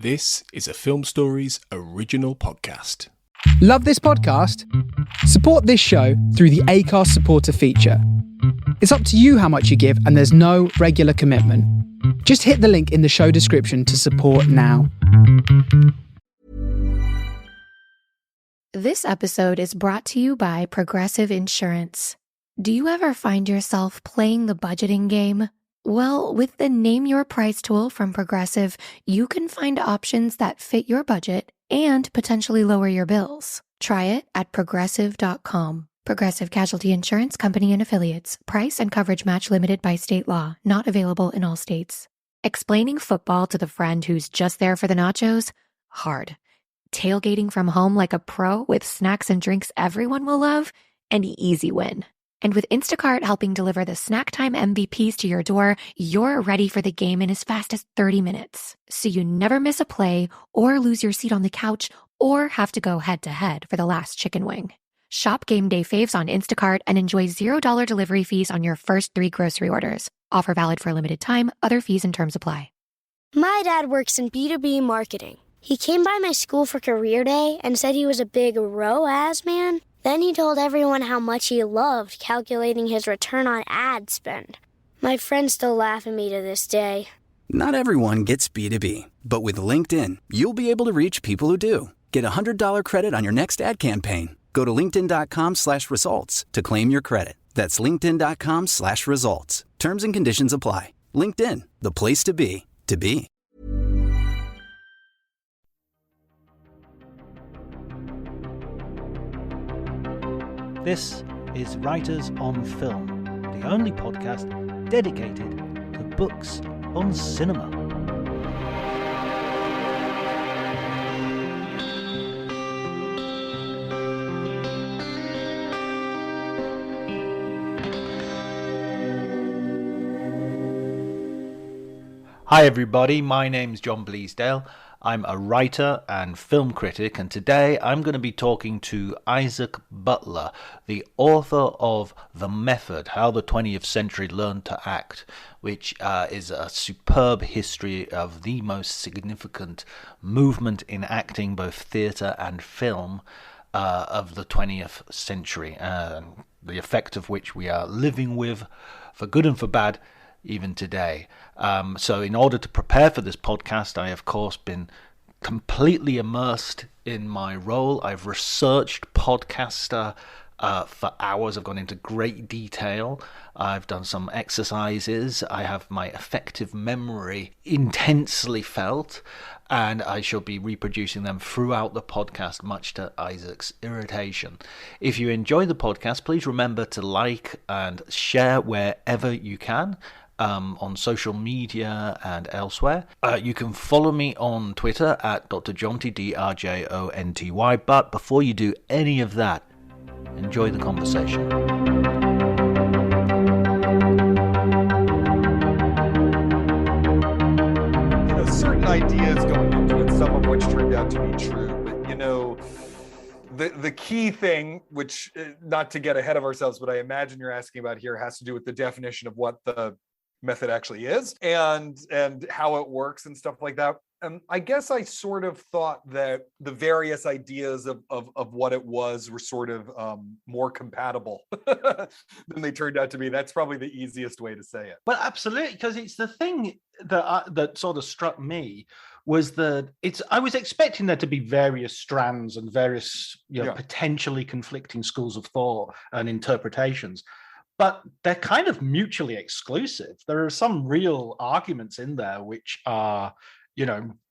This is a Film Stories original podcast. Love this podcast? Support this show through the Acast supporter feature. It's up to you how much you give, and there's no regular commitment. Just hit the link in the show description to support now. This episode is brought to you by Progressive Insurance. Do you ever find yourself playing the budgeting game? Well, with the Name Your Price tool from Progressive, you can find options that fit your budget and potentially lower your bills. Try it at progressive.com. Progressive Casualty Insurance Company and Affiliates. Price and coverage match limited by state law. Not available in all states. Explaining football to the friend who's just there for the nachos? Hard. Tailgating from home like a pro with snacks and drinks everyone will love? An easy win. And with Instacart helping deliver the snack time MVPs to your door, you're ready for the game in as fast as 30 minutes. So you never miss a play or lose your seat on the couch or have to go head-to-head for the last chicken wing. Shop Game Day Faves on Instacart and enjoy $0 delivery fees on your first 3 grocery orders. Offer valid for a limited time. Other fees and terms apply. My dad works in B2B marketing. He came by my school for career day and said he was a big ROAS man. Then he told everyone how much he loved calculating his return on ad spend. My friends still laugh at me to this day. Not everyone gets B2B, but with LinkedIn, you'll be able to reach people who do. Get a $100 credit on your next ad campaign. Go to linkedin.com/results to claim your credit. That's linkedin.com/results. Terms and conditions apply. LinkedIn, the place to be, to be. This is Writers on Film, the only podcast dedicated to books on cinema. Hi everybody, my name's John Bleasdale. I'm a writer and film critic, and today I'm going to be talking to Isaac Butler, the author of The Method, How the 20th Century Learned to Act, which is a superb history of the most significant movement in acting, both theatre and film, of the 20th century, and the effect of which we are living with, for good and for bad, even today. So in order to prepare for this podcast, I of course been completely immersed in my role. I've researched podcaster for hours. I've gone into great detail. I've done some exercises. I have my effective memory intensely felt, and I shall be reproducing them throughout the podcast, much to Isaac's irritation. If you enjoy the podcast, please remember to like and share wherever you can. On social media and elsewhere. You can follow me on Twitter at Dr. Jonty, DRJONTY. But before you do any of that, enjoy the conversation. Certain ideas going into it, some of which turned out to be true. But, the key thing, which, not to get ahead of ourselves, but I imagine you're asking about here, has to do with the definition of what the method actually is and how it works and stuff like that. I guess I sort of thought that the various ideas of what it was were sort of more compatible than they turned out to be. That's probably the easiest way to say it. Well, absolutely, because it's the thing that sort of struck me was that I was expecting there to be various strands and various potentially conflicting schools of thought and interpretations. But they're kind of mutually exclusive. There are some real arguments in there which are,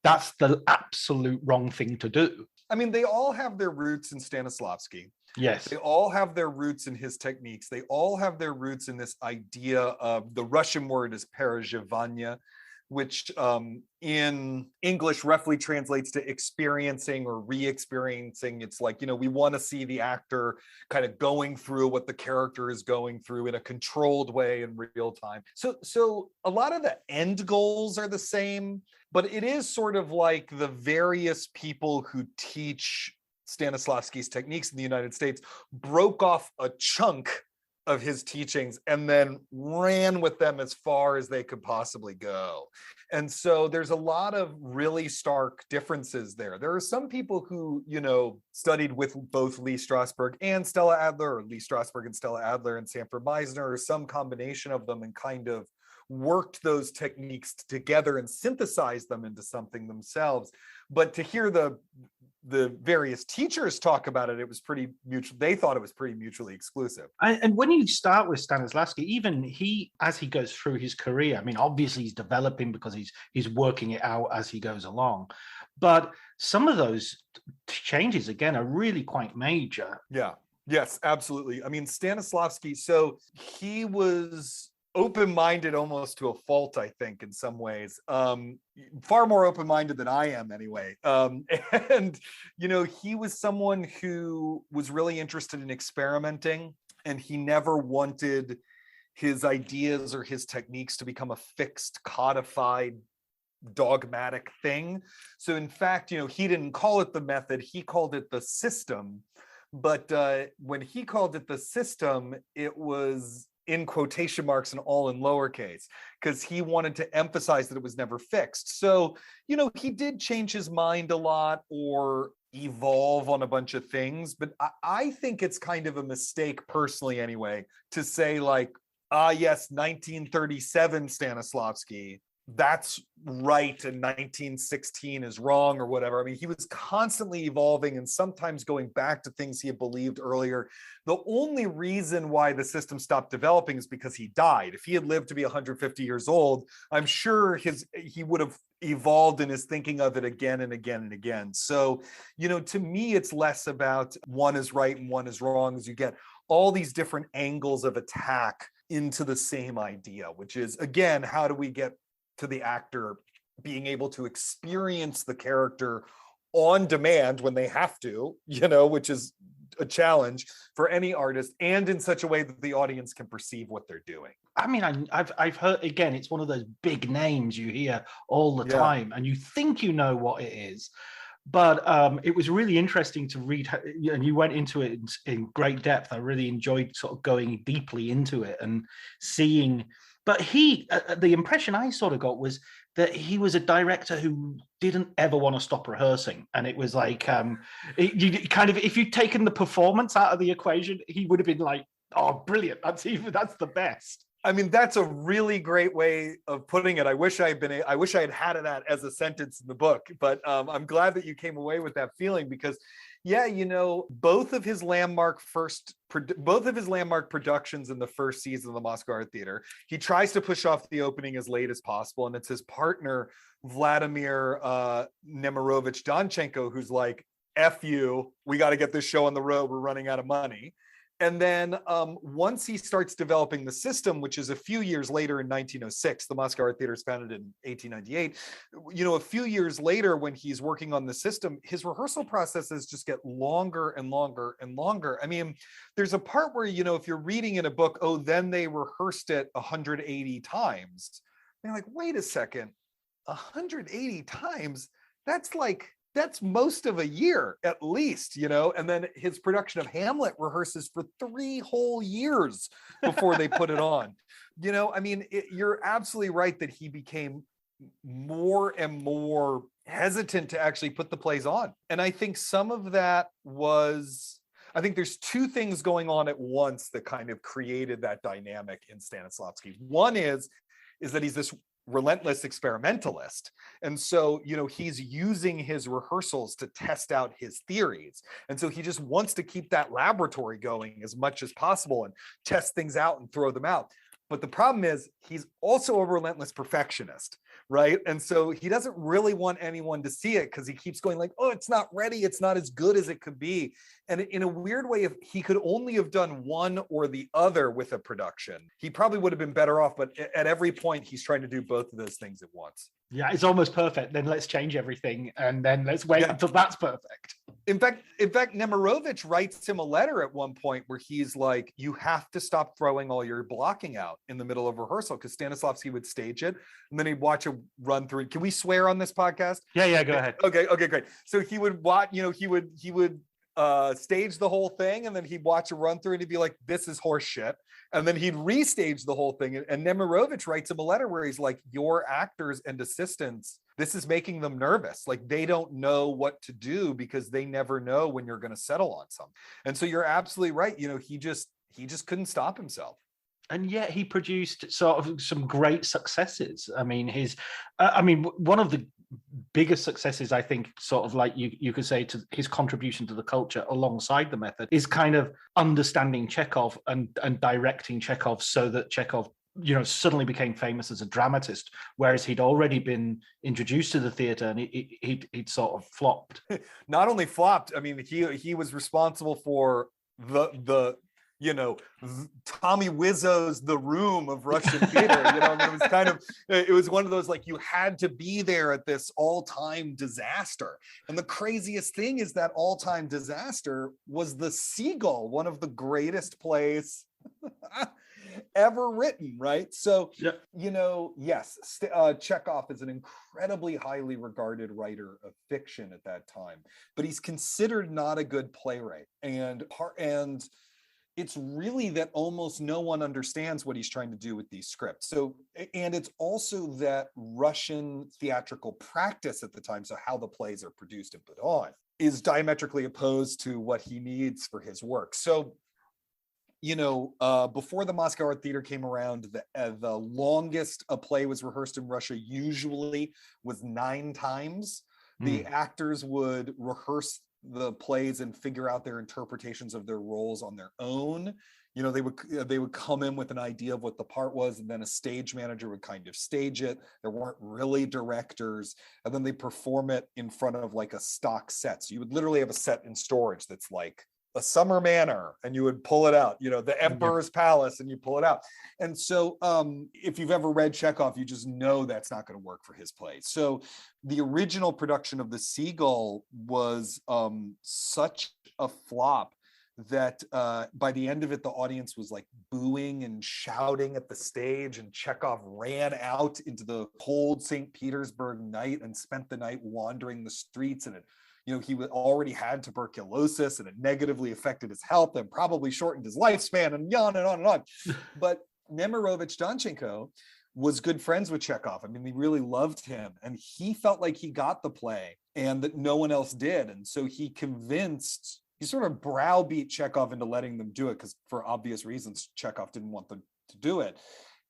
that's the absolute wrong thing to do. I mean, they all have their roots in Stanislavski. Yes. They all have their roots in his techniques. They all have their roots in this idea of, the Russian word is perezhevanya, which in English roughly translates to experiencing or re-experiencing. It's like, we want to see the actor kind of going through what the character is going through in a controlled way in real time. So a lot of the end goals are the same, but it is sort of like the various people who teach Stanislavski's techniques in the United States broke off a chunk of his teachings and then ran with them as far as they could possibly go. And so there's a lot of really stark differences there. There are some people who, studied with both Lee Strasberg and Stella Adler, or Lee Strasberg and Stella Adler and Sanford Meisner, or some combination of them, and kind of worked those techniques together and synthesized them into something themselves. But to hear the various teachers talk about it, it was pretty mutual. They thought it was pretty mutually exclusive. And when you start with Stanislavski, even as he goes through his career, I mean, obviously he's developing because he's working it out as he goes along. But some of those changes, again, are really quite major. Yeah. Yes, absolutely. I mean, Stanislavski, so he was open-minded almost to a fault, I think, in some ways. Far more open-minded than I am anyway. And he was someone who was really interested in experimenting, and he never wanted his ideas or his techniques to become a fixed, codified, dogmatic thing. So in fact, he didn't call it the method, he called it the system. But when he called it the system, it was in quotation marks and all in lowercase, because he wanted to emphasize that it was never fixed. So, he did change his mind a lot or evolve on a bunch of things, but I think it's kind of a mistake personally anyway, to say like, yes, 1937 Stanislavski, that's right, and 1916 is wrong or whatever. I mean, he was constantly evolving and sometimes going back to things he had believed earlier. The only reason why the system stopped developing is because he died. If he had lived to be 150 years old, I'm sure he would have evolved in his thinking of it again and again and again. So, to me, it's less about one is right and one is wrong, as you get all these different angles of attack into the same idea, which is, again, how do we get to the actor being able to experience the character on demand when they have to, which is a challenge for any artist, and in such a way that the audience can perceive what they're doing. I mean, I've heard, again, it's one of those big names you hear all the time, and you think you know what it is. But it was really interesting to read, and you went into it in great depth. I really enjoyed sort of going deeply into it and seeing. But the impression I sort of got was that he was a director who didn't ever want to stop rehearsing. And it was like, if you'd taken the performance out of the equation, he would have been like, oh, brilliant. That's the best. I mean, that's a really great way of putting it. I wish I had had that as a sentence in the book, but I'm glad that you came away with that feeling, because both of his landmark productions in the first season of the Moscow Art Theater, he tries to push off the opening as late as possible. And it's his partner, Vladimir Nemirovich Donchenko, who's like, F you, we got to get this show on the road. We're running out of money. And then once he starts developing the system, which is a few years later in 1906, the Moscow Art Theater is founded in 1898. A few years later, when he's working on the system, his rehearsal processes just get longer and longer and longer. I mean, there's a part where, if you're reading in a book, then they rehearsed it 180 times. And you're like, wait a second, 180 times? That's most of a year at least, and then his production of Hamlet rehearses for 3 whole years before they put it on. I mean, you're absolutely right that he became more and more hesitant to actually put the plays on. And I think some of that was, I think there's 2 things going on at once that kind of created that dynamic in Stanislavski. One is that he's this relentless experimentalist. And so, he's using his rehearsals to test out his theories. And so he just wants to keep that laboratory going as much as possible and test things out and throw them out. But the problem is he's also a relentless perfectionist, right? And so he doesn't really want anyone to see it, because he keeps going like, oh, it's not ready. It's not as good as it could be. And in a weird way, if he could only have done one or the other with a production, he probably would have been better off. But at every point, he's trying to do both of those things at once. Yeah, it's almost perfect. Then let's change everything, and then let's wait until that's perfect. In fact, Nemirovich writes him a letter at one point where he's like, you have to stop throwing all your blocking out in the middle of rehearsal, because Stanislavski would stage it and then he'd watch a run through. Can we swear on this podcast? Yeah, go ahead. Okay, great. So he would watch, he would stage the whole thing, and then he'd watch a run through and he'd be like, this is horse shit. And then he'd restage the whole thing. And Nemirovich writes him a letter where he's like, your actors and assistants, this is making them nervous. Like, they don't know what to do because they never know when you're going to settle on something. And so you're absolutely right. You know, he just couldn't stop himself. And yet he produced sort of some great successes. I mean, one of the biggest successes, I think, sort of like you could say, to his contribution to the culture alongside the method, is kind of understanding Chekhov and directing Chekhov so that Chekhov, you know, suddenly became famous as a dramatist, whereas he'd already been introduced to the theater and he'd sort of flopped. Not only flopped, I mean, he was responsible for the you know, Tommy Wiseau's The Room of Russian theater. You know, I mean, it was one of those, like, you had to be there at this all-time disaster. And the craziest thing is that all-time disaster was The Seagull, one of the greatest plays ever written, right? So, yeah. You know, yes, Chekhov is an incredibly highly regarded writer of fiction at that time, but he's considered not a good playwright. And it's really that almost no one understands what he's trying to do with these scripts. So, and it's also that Russian theatrical practice at the time, so how the plays are produced and put on, is diametrically opposed to what he needs for his work. So, you know, before the Moscow Art Theater came around, the longest a play was rehearsed in Russia usually was 9 times. The actors would rehearse the plays and figure out their interpretations of their roles on their own. You know, they would come in with an idea of what the part was, and then a stage manager would kind of stage it. There weren't really directors, and then they perform it in front of like a stock set. So you would literally have a set in storage that's like a summer manor, and you would pull it out, you know, the Emperor's Palace, and you pull it out. And so if you've ever read Chekhov, you just know that's not going to work for his play. So the original production of The Seagull was such a flop that by the end of it, the audience was like booing and shouting at the stage, and Chekhov ran out into the cold St. Petersburg night and spent the night wandering the streets. And you know, he already had tuberculosis, and it negatively affected his health and probably shortened his lifespan, and on and on and on. But Nemirovich Danchenko was good friends with Chekhov. I mean, they really loved him, and he felt like he got the play and that no one else did. And so he sort of browbeat Chekhov into letting them do it, because for obvious reasons, Chekhov didn't want them to do it.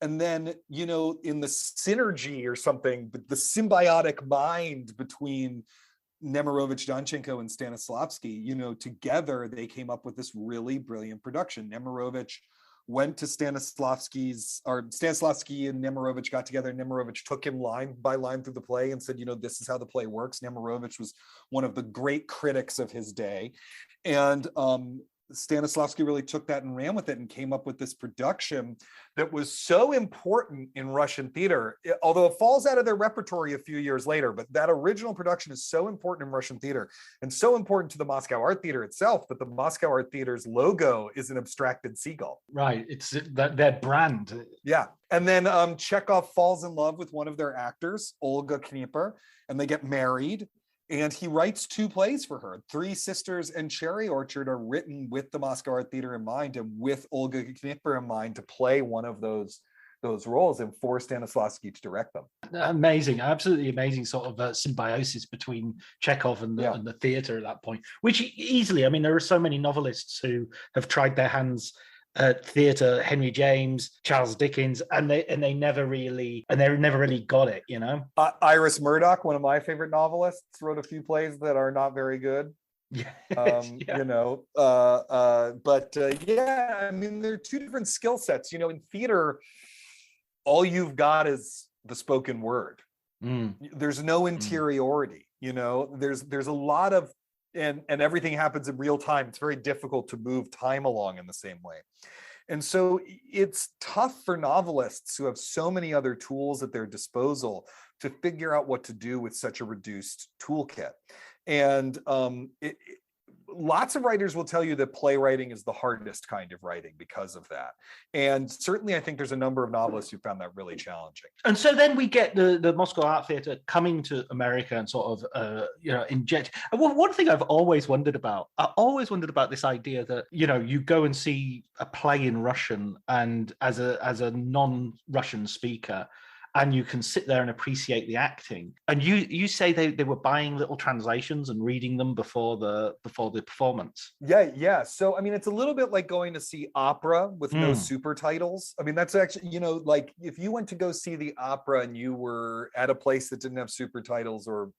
And then, you know, in the synergy or something, the symbiotic mind between Nemirovich, Danchenko, and Stanislavski, you know, together they came up with this really brilliant production. Nemirovich went to Stanislavski and Nemirovich got together, and Nemirovich took him line by line through the play and said, you know, this is how the play works. Nemirovich was one of the great critics of his day. And Stanislavski really took that and ran with it and came up with this production that was so important in Russian theater, although it falls out of their repertory a few years later. But that original production is so important in Russian theater and so important to the Moscow Art Theater itself, that the Moscow Art Theater's logo is an abstracted seagull. Right. It's their brand. Yeah. And then Chekhov falls in love with one of their actors, Olga Knipper, and they get married. And he writes 2 plays for her. 3 Sisters and Cherry Orchard are written with the Moscow Art Theater in mind and with Olga Knipper in mind to play one of those roles, and for Stanislavski to direct them. Amazing, absolutely amazing sort of symbiosis between Chekhov and the theater at that point, which easily, I mean, there are so many novelists who have tried their hands at theater, Henry James, Charles Dickens, and they never really got it, you know. Iris Murdoch, one of my favorite novelists, wrote a few plays that are not very good. Yeah. You know, but I mean, there are 2 different skill sets. You know, in theater, all you've got is the spoken word. There's no interiority. You know, there's a lot of and everything happens in real time. It's very difficult to move time along in the same way. And so it's tough for novelists who have so many other tools at their disposal to figure out what to do with such a reduced toolkit. And lots of writers will tell you that playwriting is the hardest kind of writing because of that. And certainly I think there's a number of novelists who found that really challenging. And so then we get the Moscow Art Theatre coming to America and sort of, inject. And one thing I've always wondered about this idea that, you go and see a play in Russian and as a non-Russian speaker, and you can sit there and appreciate the acting. And you say they were buying little translations and reading them before the performance. Yeah. So, I mean, it's a little bit like going to see opera with no super titles. I mean, that's actually, like if you went to go see the opera and you were at a place that didn't have super titles or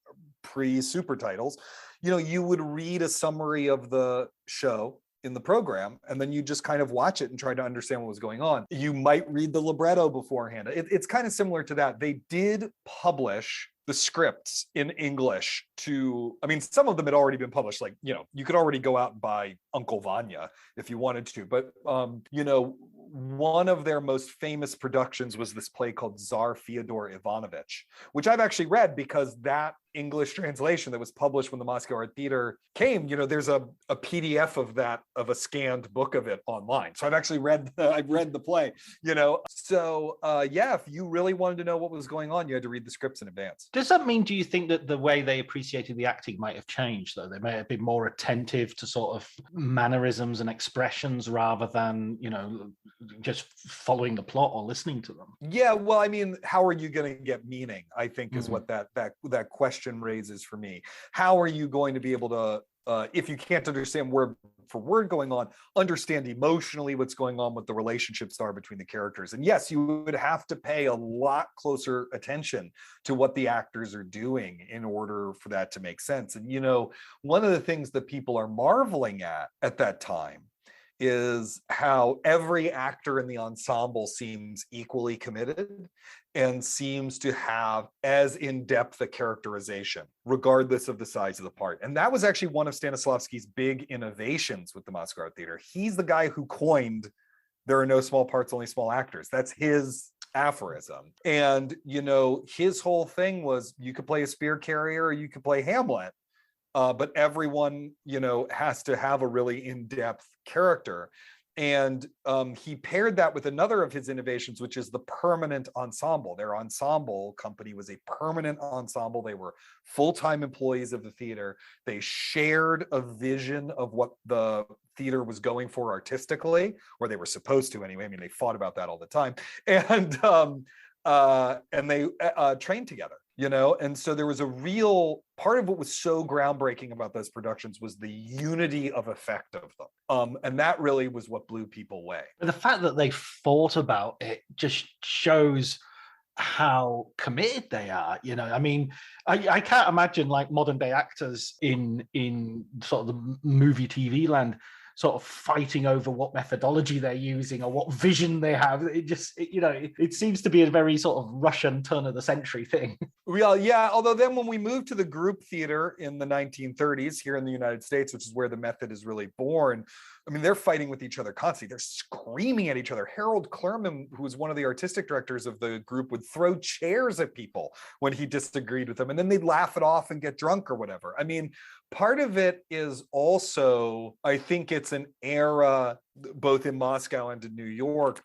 pre-super titles, you would read a summary of the show in the program, and then you just kind of watch it and try to understand what was going on. You might read the libretto beforehand. It's kind of similar to that. They did publish the scripts in English some of them had already been published. Like, you could already go out and buy Uncle Vanya if you wanted to. But, one of their most famous productions was this play called Tsar Fyodor Ivanovich, which I've actually read because that English translation that was published when the Moscow Art Theater came, there's a PDF of a scanned book of it online. So I've actually read the play, So if you really wanted to know what was going on, you had to read the scripts in advance. Does that mean, do you think that the way they appreciated the acting might have changed, though? They may have been more attentive to sort of mannerisms and expressions rather than, just following the plot or listening to them? Yeah, well, I mean, how are you going to get meaning, I think, is what that question raises for me. How are you going to be able to, if you can't understand word for word going on, understand emotionally what's going on, what the relationships are between the characters? And yes, you would have to pay a lot closer attention to what the actors are doing in order for that to make sense. And, one of the things that people are marveling at that time is how every actor in the ensemble seems equally committed and seems to have as in-depth a characterization, regardless of the size of the part. And that was actually one of Stanislavski's big innovations with the Moscow Art Theater. He's the guy who coined, there are no small parts, only small actors. That's his aphorism. And, his whole thing was you could play a spear carrier or you could play Hamlet. But everyone, has to have a really in-depth character. And he paired that with another of his innovations, which is the permanent ensemble. Their ensemble company was a permanent ensemble. They were full-time employees of the theater. They shared a vision of what the theater was going for artistically, or they were supposed to anyway. I mean, they fought about that all the time. And they trained together. And so there was a real part of what was so groundbreaking about those productions was the unity of effect of them. And that really was what blew people away. But the fact that they thought about it just shows how committed they are. I mean, I can't imagine like modern day actors in sort of the movie TV land sort of fighting over what methodology they're using or what vision they have. It seems to be a very sort of Russian turn of the century thing. Well, yeah. Although then when we moved to the group theater in the 1930s here in the United States, which is where the method is really born, I mean, they're fighting with each other constantly. They're screaming at each other. Harold Klerman, who was one of the artistic directors of the group, would throw chairs at people when he disagreed with them. And then they'd laugh it off and get drunk or whatever. I mean, part of it is also, I think it's an era, both in Moscow and in New York,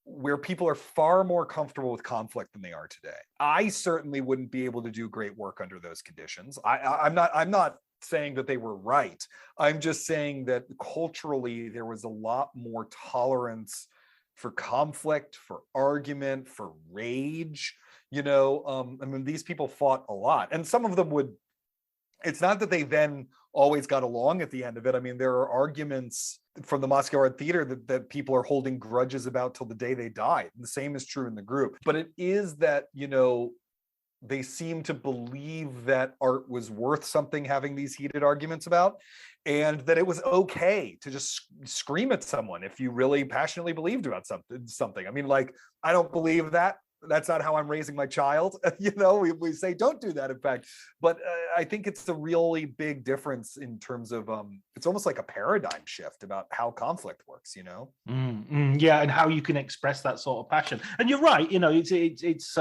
where people are far more comfortable with conflict than they are today. I certainly wouldn't be able to do great work under those conditions. I'm not saying that they were right. I'm just saying that culturally there was a lot more tolerance for conflict, for argument, for rage. I mean, these people fought a lot, and some of them would. It's not that they then always got along at the end of it. I mean, there are arguments from the Moscow Art Theater that people are holding grudges about till the day they die. And the same is true in the group. But it is that, they seem to believe that art was worth something, having these heated arguments about, and that it was okay to just scream at someone if you really passionately believed about something. I mean, like, I don't believe that. that's not how I'm raising my child. We say don't do that, in fact. But I think it's a really big difference in terms of it's almost like a paradigm shift about how conflict works. Yeah, and how you can express that sort of passion. And you're right, it's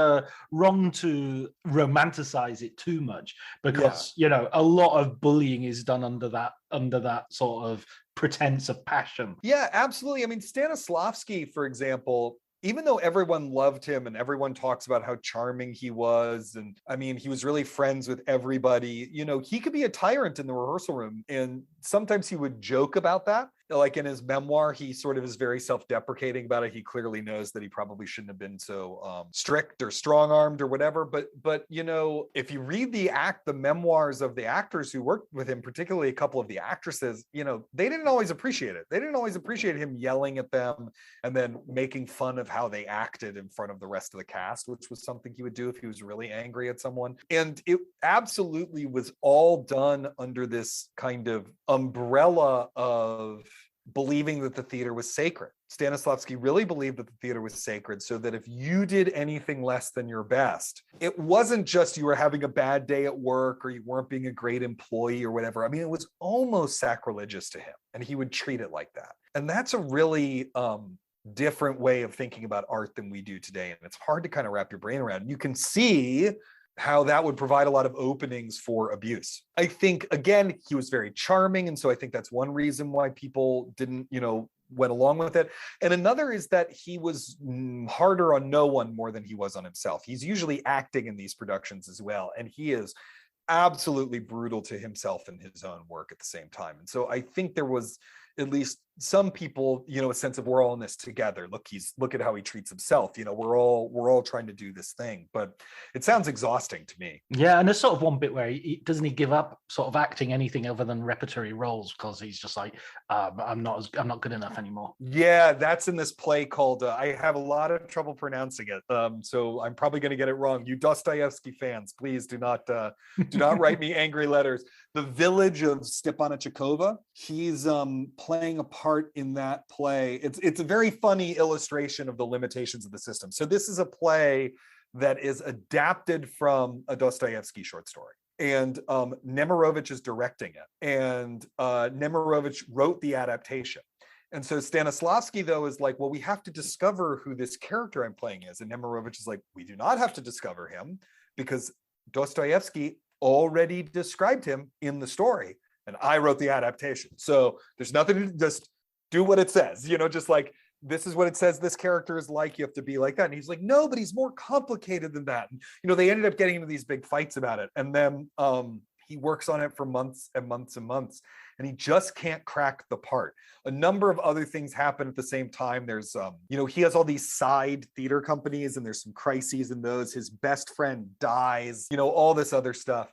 wrong to romanticize it too much, because a lot of bullying is done under that sort of pretense of passion. Yeah, absolutely. I mean, Stanislavski, for example, even though everyone loved him and everyone talks about how charming he was, and I mean, he was really friends with everybody, he could be a tyrant in the rehearsal room. And sometimes he would joke about that. Like in his memoir, he sort of is very self-deprecating about it. He clearly knows that he probably shouldn't have been so strict or strong-armed or whatever. But if you read the memoirs of the actors who worked with him, particularly a couple of the actresses, they didn't always appreciate it. They didn't always appreciate him yelling at them and then making fun of how they acted in front of the rest of the cast, which was something he would do if he was really angry at someone. And it absolutely was all done under this kind of umbrella of believing that the theater was sacred. Stanislavski really believed that the theater was sacred, so that if you did anything less than your best, it wasn't just you were having a bad day at work or you weren't being a great employee or whatever. I mean, it was almost sacrilegious to him, and he would treat it like that. And that's a really different way of thinking about art than we do today. And it's hard to kind of wrap your brain around. You can see how that would provide a lot of openings for abuse. I think, again, he was very charming. And so I think that's one reason why people didn't, went along with it. And another is that he was harder on no one more than he was on himself. He's usually acting in these productions as well. And he is absolutely brutal to himself and his own work at the same time. And so I think there was at least some people, a sense of we're all in this together. Look at how he treats himself. We're all trying to do this thing, but it sounds exhausting to me. Yeah, and there's sort of one bit where he doesn't give up sort of acting anything other than repertory roles, because he's just like, I'm not good enough anymore. Yeah, that's in this play called I have a lot of trouble pronouncing it, so I'm probably going to get it wrong. You Dostoevsky fans, please do not write me angry letters. The Village of Stepanachikova. He's playing a part in that play. It's a very funny illustration of the limitations of the system. So this is a play that is adapted from a Dostoevsky short story. And Nemirovich is directing it. And Nemirovich wrote the adaptation. And so Stanislavski, though, is like, well, we have to discover who this character I'm playing is. And Nemirovich is like, we do not have to discover him, because Dostoevsky already described him in the story. And I wrote the adaptation. So there's nothing to just do what it says, just like, this is what it says this character is like, you have to be like that. And he's like, no, but he's more complicated than that. And, they ended up getting into these big fights about it. And then he works on it for months and months and months, and he just can't crack the part. A number of other things happen at the same time. There's, he has all these side theater companies, and there's some crises in those. His best friend dies, all this other stuff.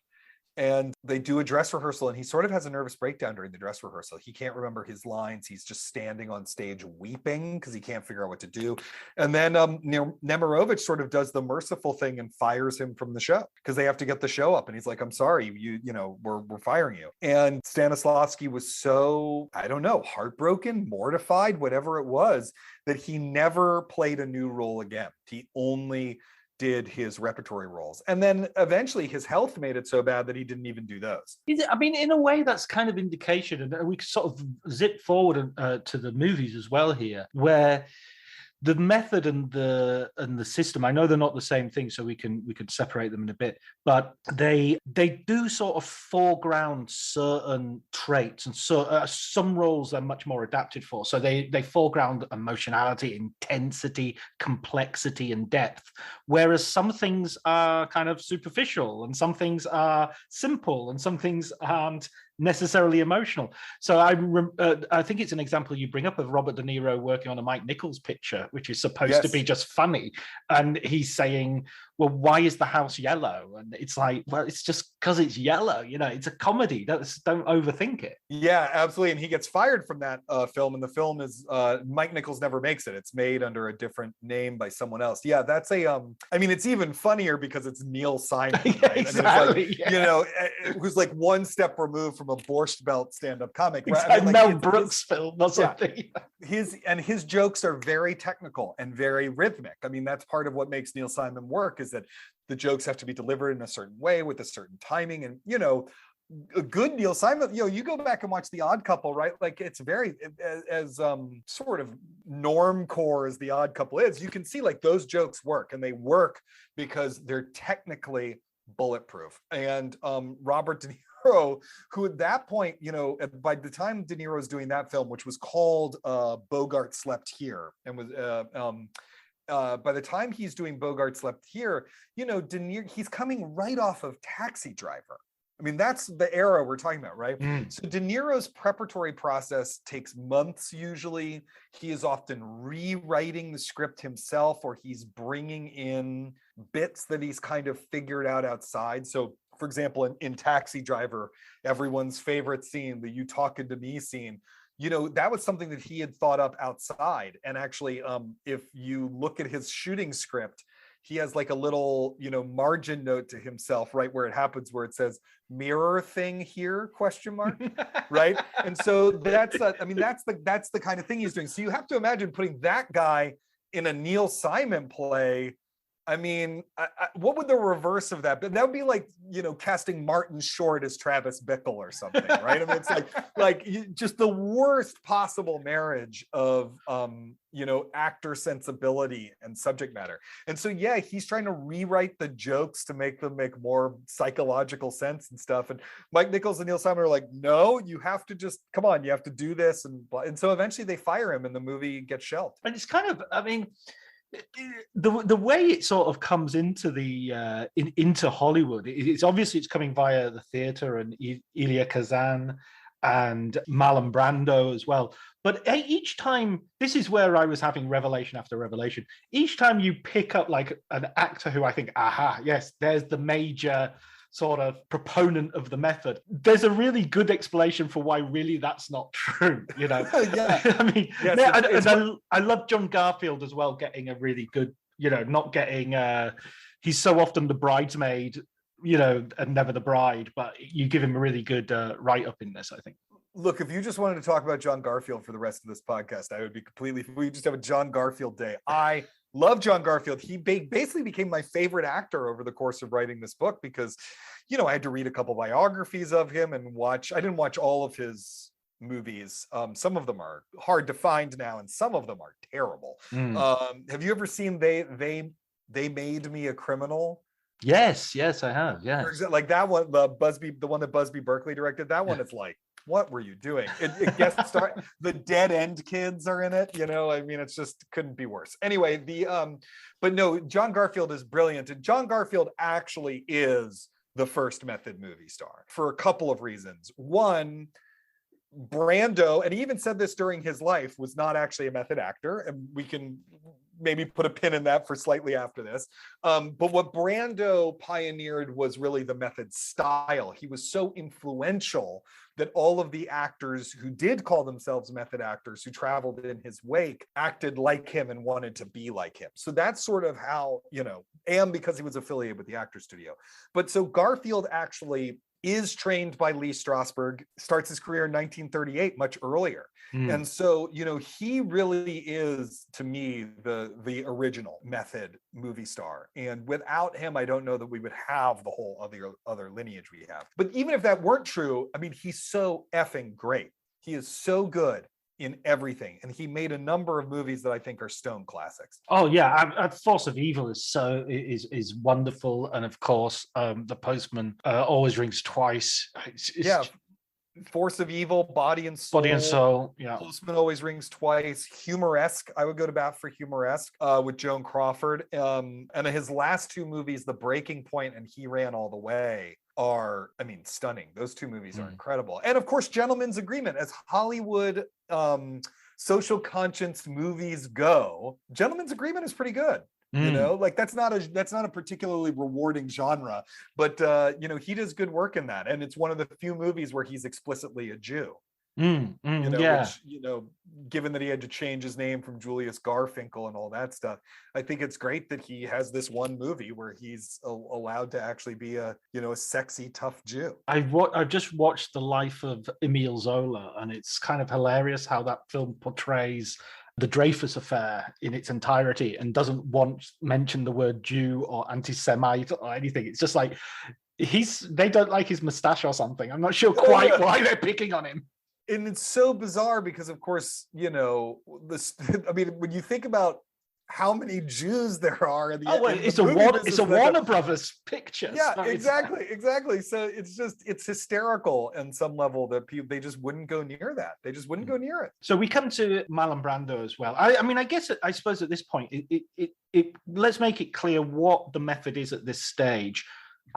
And they do a dress rehearsal, and he sort of has a nervous breakdown during the dress rehearsal. He can't remember his lines. He's just standing on stage weeping because he can't figure out what to do. And then Nemirovich sort of does the merciful thing and fires him from the show because they have to get the show up. And he's like, I'm sorry, we're firing you. And Stanislavski was so, I don't know, heartbroken, mortified, whatever it was, that he never played a new role again. He only did his repertory roles. And then eventually his health made it so bad that he didn't even do those. I mean, in a way, that's kind of indication, and we sort of zip forward to the movies as well here, where the method and the system, I know they're not the same thing, so we could separate them in a bit, but they do sort of foreground certain traits, and so some roles they're much more adapted for. So they foreground emotionality, intensity, complexity, and depth, whereas some things are kind of superficial, and some things are simple, and some things aren't necessarily emotional. So I think it's an example you bring up of Robert De Niro working on a Mike Nichols picture, which is supposed to be just funny, and he's saying, well, why is the house yellow? And it's like, well, it's just because it's yellow. You know, it's a comedy. Don't overthink it. Yeah, absolutely. And he gets fired from that film, and the film is Mike Nichols never makes it. It's made under a different name by someone else. Yeah, that's a I mean, it's even funnier because it's Neil Simon, right? Exactly, I mean, it's like, you know, who's like one step removed from a Borscht Belt stand-up comic. Right? I mean, like, Mel Brooks film or something. Yeah. His jokes are very technical and very rhythmic. I mean, that's part of what makes Neil Simon work, is that the jokes have to be delivered in a certain way with a certain timing. And, you know, a good Neil Simon, you know, you go back and watch The Odd Couple, right? Like, it's very, as sort of normcore as The Odd Couple is, you can see like those jokes work, and they work because they're technically bulletproof. And Robert De Niro, who at that point, you know, by the time De Niro was doing that film, which was called Bogart Slept Here, and was by the time he's doing Bogart Slept Here, you know, De Niro, he's coming right off of Taxi Driver. I mean, that's the era we're talking about, right? So De Niro's preparatory process takes months usually. He is often rewriting the script himself, or he's bringing in bits that he's kind of figured out outside. So, for example, in Taxi Driver, everyone's favorite scene, the "you talking to me" scene, you know, that was something that he had thought up outside. And actually, if you look at his shooting script, he has like a little, you know, margin note to himself right where it happens, where it says "mirror thing here?" ? Right. And so that's that's the kind of thing he's doing. So you have to imagine putting that guy in a Neil Simon play. I mean, what would the reverse of that be? That would be like, you know, casting Martin Short as Travis Bickle or something, right? I mean, it's just the worst possible marriage of, you know, actor sensibility and subject matter. And so, yeah, he's trying to rewrite the jokes to make them make more psychological sense and stuff. And Mike Nichols and Neil Simon are like, no, you have to just, come on, you have to do this. And so eventually they fire him and the movie gets shelved. And it's kind of, I mean, the way it sort of comes into the into Hollywood, it's obviously it's coming via the theater and Elia Kazan and Marlon Brando as well. But each time, this is where I was having revelation after revelation. Each time you pick up like an actor who I think, aha, yes, there's the major sort of proponent of the method, there's a really good explanation for why really that's not true, you know. Yeah. I mean, yes, I love John Garfield as well, getting a really good, you know, not getting he's so often the bridesmaid, you know, and never the bride, but you give him a really good write-up in this, I think. Look, if you just wanted to talk about John Garfield for the rest of this podcast, I would be we just have a John Garfield day. I love John Garfield. He basically became my favorite actor over the course of writing this book because, you know, I had to read a couple biographies of him and I didn't watch all of his movies. Some of them are hard to find now, and some of them are terrible. Have you ever seen They Made Me a Criminal? Yes, I have. Yeah, like that one, the one that Busby Berkeley directed. That one is like, what were you doing? It guest star, the Dead End Kids are in it. You know, I mean, it's just couldn't be worse. Anyway, but no, John Garfield is brilliant, and John Garfield actually is the first method movie star for a couple of reasons. One, Brando, and he even said this during his life, was not actually a method actor, and we can maybe put a pin in that for slightly after this. But what Brando pioneered was really the method style. He was so influential that all of the actors who did call themselves method actors, who traveled in his wake, acted like him and wanted to be like him. So that's sort of how, you know, and because he was affiliated with the Actors Studio. But so Garfield actually is trained by Lee Strasberg, starts his career in 1938, much earlier. And so, you know, he really is, to me, the original method movie star. And without him, I don't know that we would have the whole other lineage we have. But even if that weren't true, I mean, he's so effing great. He is so good in everything, and he made a number of movies that I think are stone classics. Oh yeah, Force of Evil is wonderful, and of course, The Postman always rings twice. It's Force of Evil, Body and Soul. Yeah. Postman always rings twice. Humoresque, I would go to bat for Humoresque with Joan Crawford. And his last two movies, The Breaking Point and He Ran All the Way, are, I mean, stunning. Those two movies are incredible. And of course, Gentleman's Agreement, as Hollywood social conscience movies go, Gentleman's Agreement is pretty good. You know, like that's not a particularly rewarding genre, but you know, he does good work in that, and it's one of the few movies where he's explicitly a Jew. You know, yeah. which, you know, given that he had to change his name from Julius Garfinkel and all that stuff, I think it's great that he has this one movie where he's allowed to actually be a, you know, a sexy, tough Jew. I've just watched The Life of Emile Zola, and it's kind of hilarious how that film portrays the Dreyfus affair in its entirety and doesn't once mention the word Jew or anti-Semite or anything. It's just like they don't like his mustache or something. I'm not sure quite why they're picking on him. And it's so bizarre because, of course, you know, this. I mean, when you think about how many Jews there are in the it's a Warner Brothers picture. Yeah, exactly. So it's hysterical on some level that people, they just wouldn't go near that. They just wouldn't go near it. So we come to Marlon Brando as well. I mean, I suppose at this point, let's make it clear what the method is at this stage,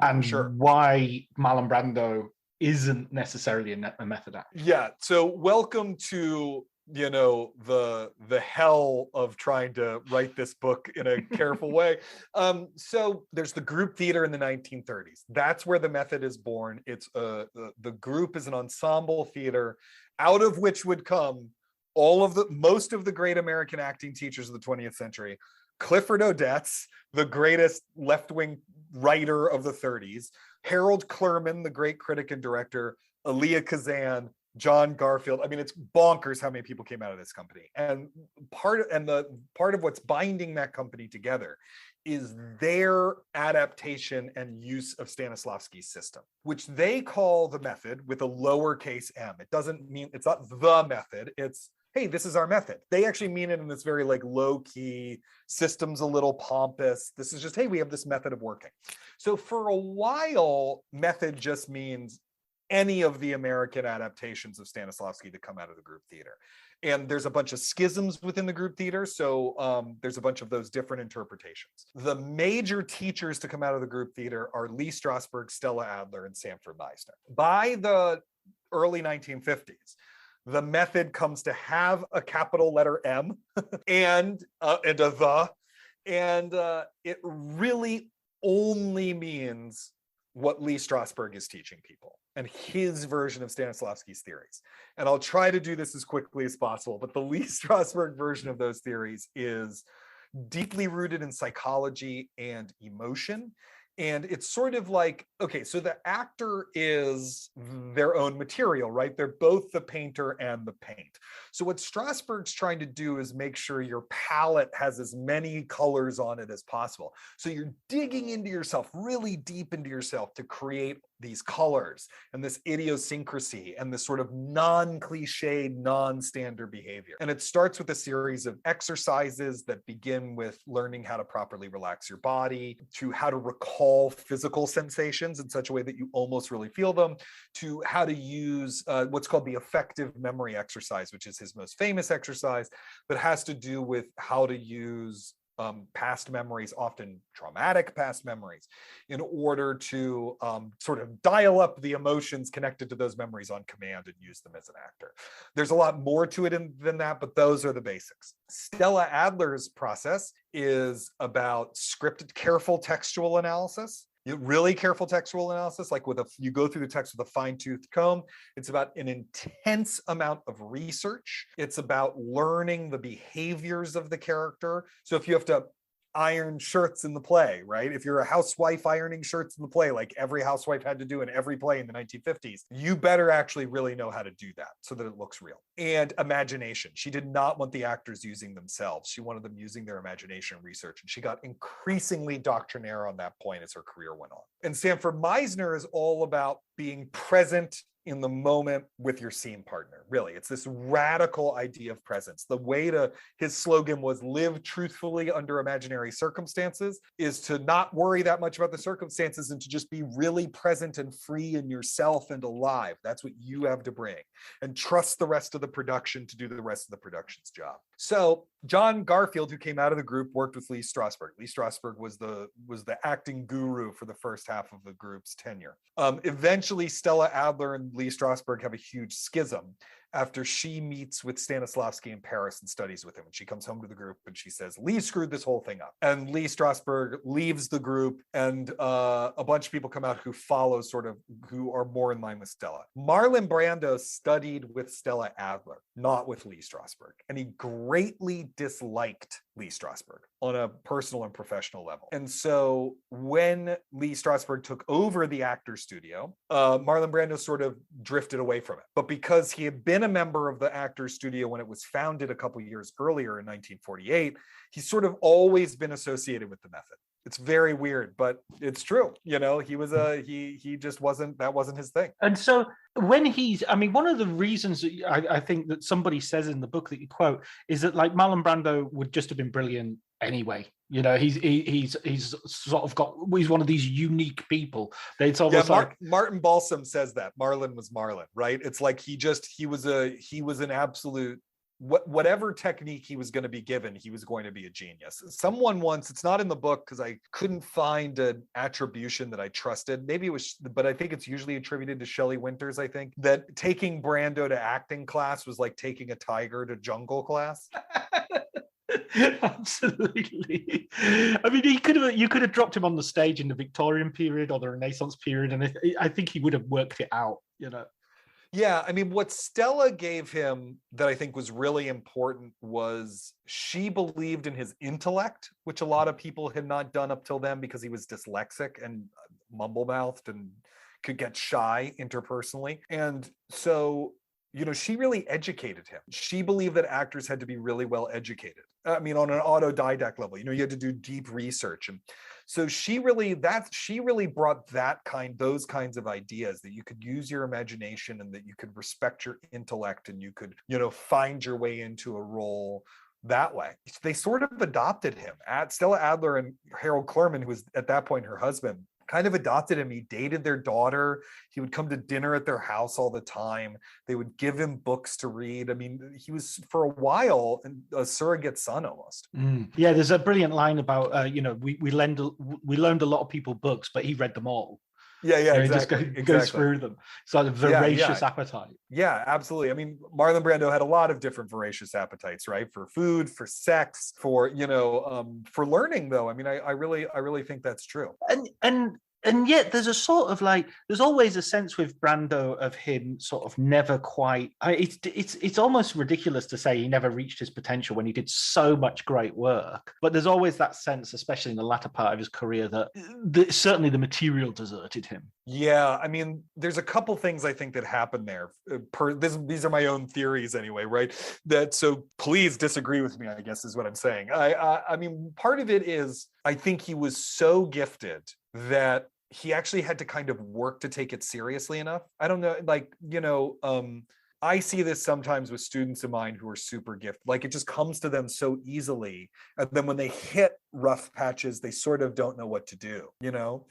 and why Marlon Brando isn't necessarily a method actor. Yeah. So welcome to, you know, the hell of trying to write this book in a careful way. So there's the group theater in the 1930s. That's where the method is born. It's the group is an ensemble theater out of which would come most of the great American acting teachers of the 20th century. Clifford Odets, the greatest left-wing writer of the 30s, Harold Clurman, the great critic and director, Elia Kazan, John Garfield. I mean, it's bonkers how many people came out of this company. And part of what's binding that company together is their adaptation and use of Stanislavski's system, which they call the method with a lowercase m. It doesn't mean, it's not the method, it's, hey, this is our method. They actually mean it in this very like low key, system's a little pompous. This is just, hey, we have this method of working. So for a while, method just means any of the American adaptations of Stanislavski that come out of the group theater. And there's a bunch of schisms within the group theater. So there's a bunch of those different interpretations. The major teachers to come out of the group theater are Lee Strasberg, Stella Adler, and Sanford Meisner. By the early 1950s, the method comes to have a capital letter M and a the, and it really only means what Lee Strasberg is teaching people and his version of Stanislavski's theories. And I'll try to do this as quickly as possible, but the Lee Strasberg version of those theories is deeply rooted in psychology and emotion. And it's sort of like, okay, so the actor is their own material, right? They're both the painter and the paint. So what Strasberg's trying to do is make sure your palette has as many colors on it as possible. So you're digging into yourself, really deep into yourself to create these colors and this idiosyncrasy and this sort of non-cliched, non-standard behavior. And it starts with a series of exercises that begin with learning how to properly relax your body, to how to recall physical sensations in such a way that you almost really feel them, to how to use what's called the effective memory exercise, which is his most famous exercise, but has to do with how to use past memories, often traumatic past memories, in order to sort of dial up the emotions connected to those memories on command and use them as an actor. There's a lot more to it than that, but those are the basics. Stella Adler's process is about scripted, careful textual analysis. Really careful textual analysis, like you go through the text with a fine-toothed comb. It's about an intense amount of research. It's about learning the behaviors of the character. So if you have to iron shirts in the play, right? If you're a housewife ironing shirts in the play, like every housewife had to do in every play in the 1950s, you better actually really know how to do that so that it looks real. And imagination. She did not want the actors using themselves. She wanted them using their imagination and research. And she got increasingly doctrinaire on that point as her career went on. And Sanford Meisner is all about being present in the moment with your scene partner. Really, it's this radical idea of presence. His slogan was live truthfully under imaginary circumstances, is to not worry that much about the circumstances and to just be really present and free in yourself and alive. That's what you have to bring, and trust the rest of the production to do the rest of the production's job. So John Garfield, who came out of the group, worked with Lee Strasberg. Lee Strasberg was the acting guru for the first half of the group's tenure. Eventually, Stella Adler and Lee Strasberg have a huge schism. after she meets with Stanislavski in Paris and studies with him. And she comes home to the group and she says, Lee screwed this whole thing up. And Lee Strasberg leaves the group, and a bunch of people come out who follow, who are more in line with Stella. Marlon Brando studied with Stella Adler, not with Lee Strasberg. And he greatly disliked Lee Strasberg on a personal and professional level. And so when Lee Strasberg took over the Actors Studio, Marlon Brando sort of drifted away from it. But because he had been a member of the Actors Studio when it was founded a couple years earlier in 1948, he's sort of always been associated with the method. It's very weird, but it's true. He was he just that wasn't his thing. And so when one of the reasons I think that somebody says in the book that you quote is that like Marlon Brando would just have been brilliant anyway. He's sort of he's one of these unique people. It's almost Martin Balsam says that Marlon was Marlon, right? It's like he was an absolute. Whatever technique he was going to be given, he was going to be a genius. Someone once, it's not in the book because I couldn't find an attribution that I trusted. Maybe it was, but I think it's usually attributed to Shelley Winters, I think, that taking Brando to acting class was like taking a tiger to jungle class. Absolutely. I mean, you could have dropped him on the stage in the Victorian period or the Renaissance period, and I think he would have worked it out, Yeah, I mean, what Stella gave him that I think was really important was she believed in his intellect, which a lot of people had not done up till then because he was dyslexic and mumble-mouthed and could get shy interpersonally. And so, she really educated him. She believed that actors had to be really well educated. I mean, on an autodidact level, you had to do deep research. And so she really brought those kinds of ideas, that you could use your imagination and that you could respect your intellect and you could, find your way into a role that way. They sort of adopted him. Stella Adler and Harold Clurman, who was at that point her husband, kind of adopted him. He dated their daughter. He would come to dinner at their house all the time. They would give him books to read. I mean, he was for a while a surrogate son almost. Yeah, there's a brilliant line about we loaned a lot of people books, but he read them all. Yeah, exactly. He just goes through them. So a voracious appetite. Yeah, absolutely. I mean, Marlon Brando had a lot of different voracious appetites, right? For food, for sex, for for learning. Though, I mean, I really think that's true. And yet there's a sort of there's always a sense with Brando of him sort of never quite. It's almost ridiculous to say he never reached his potential when he did so much great work. But there's always that sense, especially in the latter part of his career, that certainly the material deserted him. Yeah, I mean, there's a couple things I think that happened there. These are my own theories anyway, right? So please disagree with me, I guess is what I'm saying. I mean, part of it is I think he was so gifted that he actually had to kind of work to take it seriously enough. I don't know, I see this sometimes with students of mine who are super gifted. Like it just comes to them so easily. And then when they hit rough patches, they sort of don't know what to do.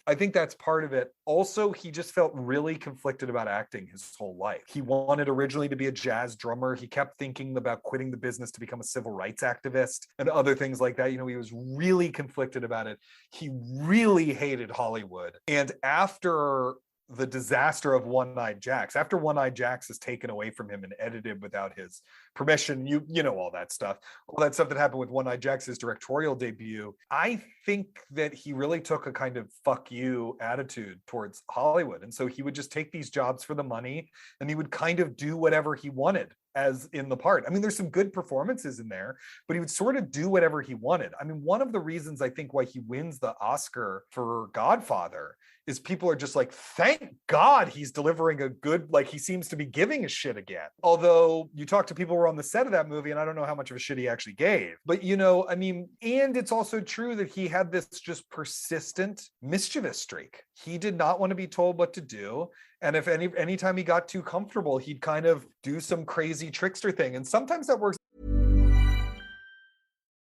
I think that's part of it. Also, he just felt really conflicted about acting his whole life. He wanted originally to be a jazz drummer. He kept thinking about quitting the business to become a civil rights activist and other things like that. He was really conflicted about it. He really hated Hollywood. And after the disaster of One-Eyed Jacks, after One-Eyed Jacks is taken away from him and edited without his permission, you know all that stuff that happened with One-Eyed Jacks, his directorial debut. I think that he really took a kind of fuck you attitude towards Hollywood. And so he would just take these jobs for the money and he would kind of do whatever he wanted as in the part. I mean, there's some good performances in there, but he would sort of do whatever he wanted. I mean, one of the reasons I think why he wins the Oscar for Godfather is people are just like, thank God he's delivering a good, he seems to be giving a shit again. Although you talk to people who were on the set of that movie and I don't know how much of a shit he actually gave. But, I mean, and it's also true that he had this just persistent mischievous streak. He did not want to be told what to do. And if anytime he got too comfortable, he'd kind of do some crazy trickster thing. And sometimes that works.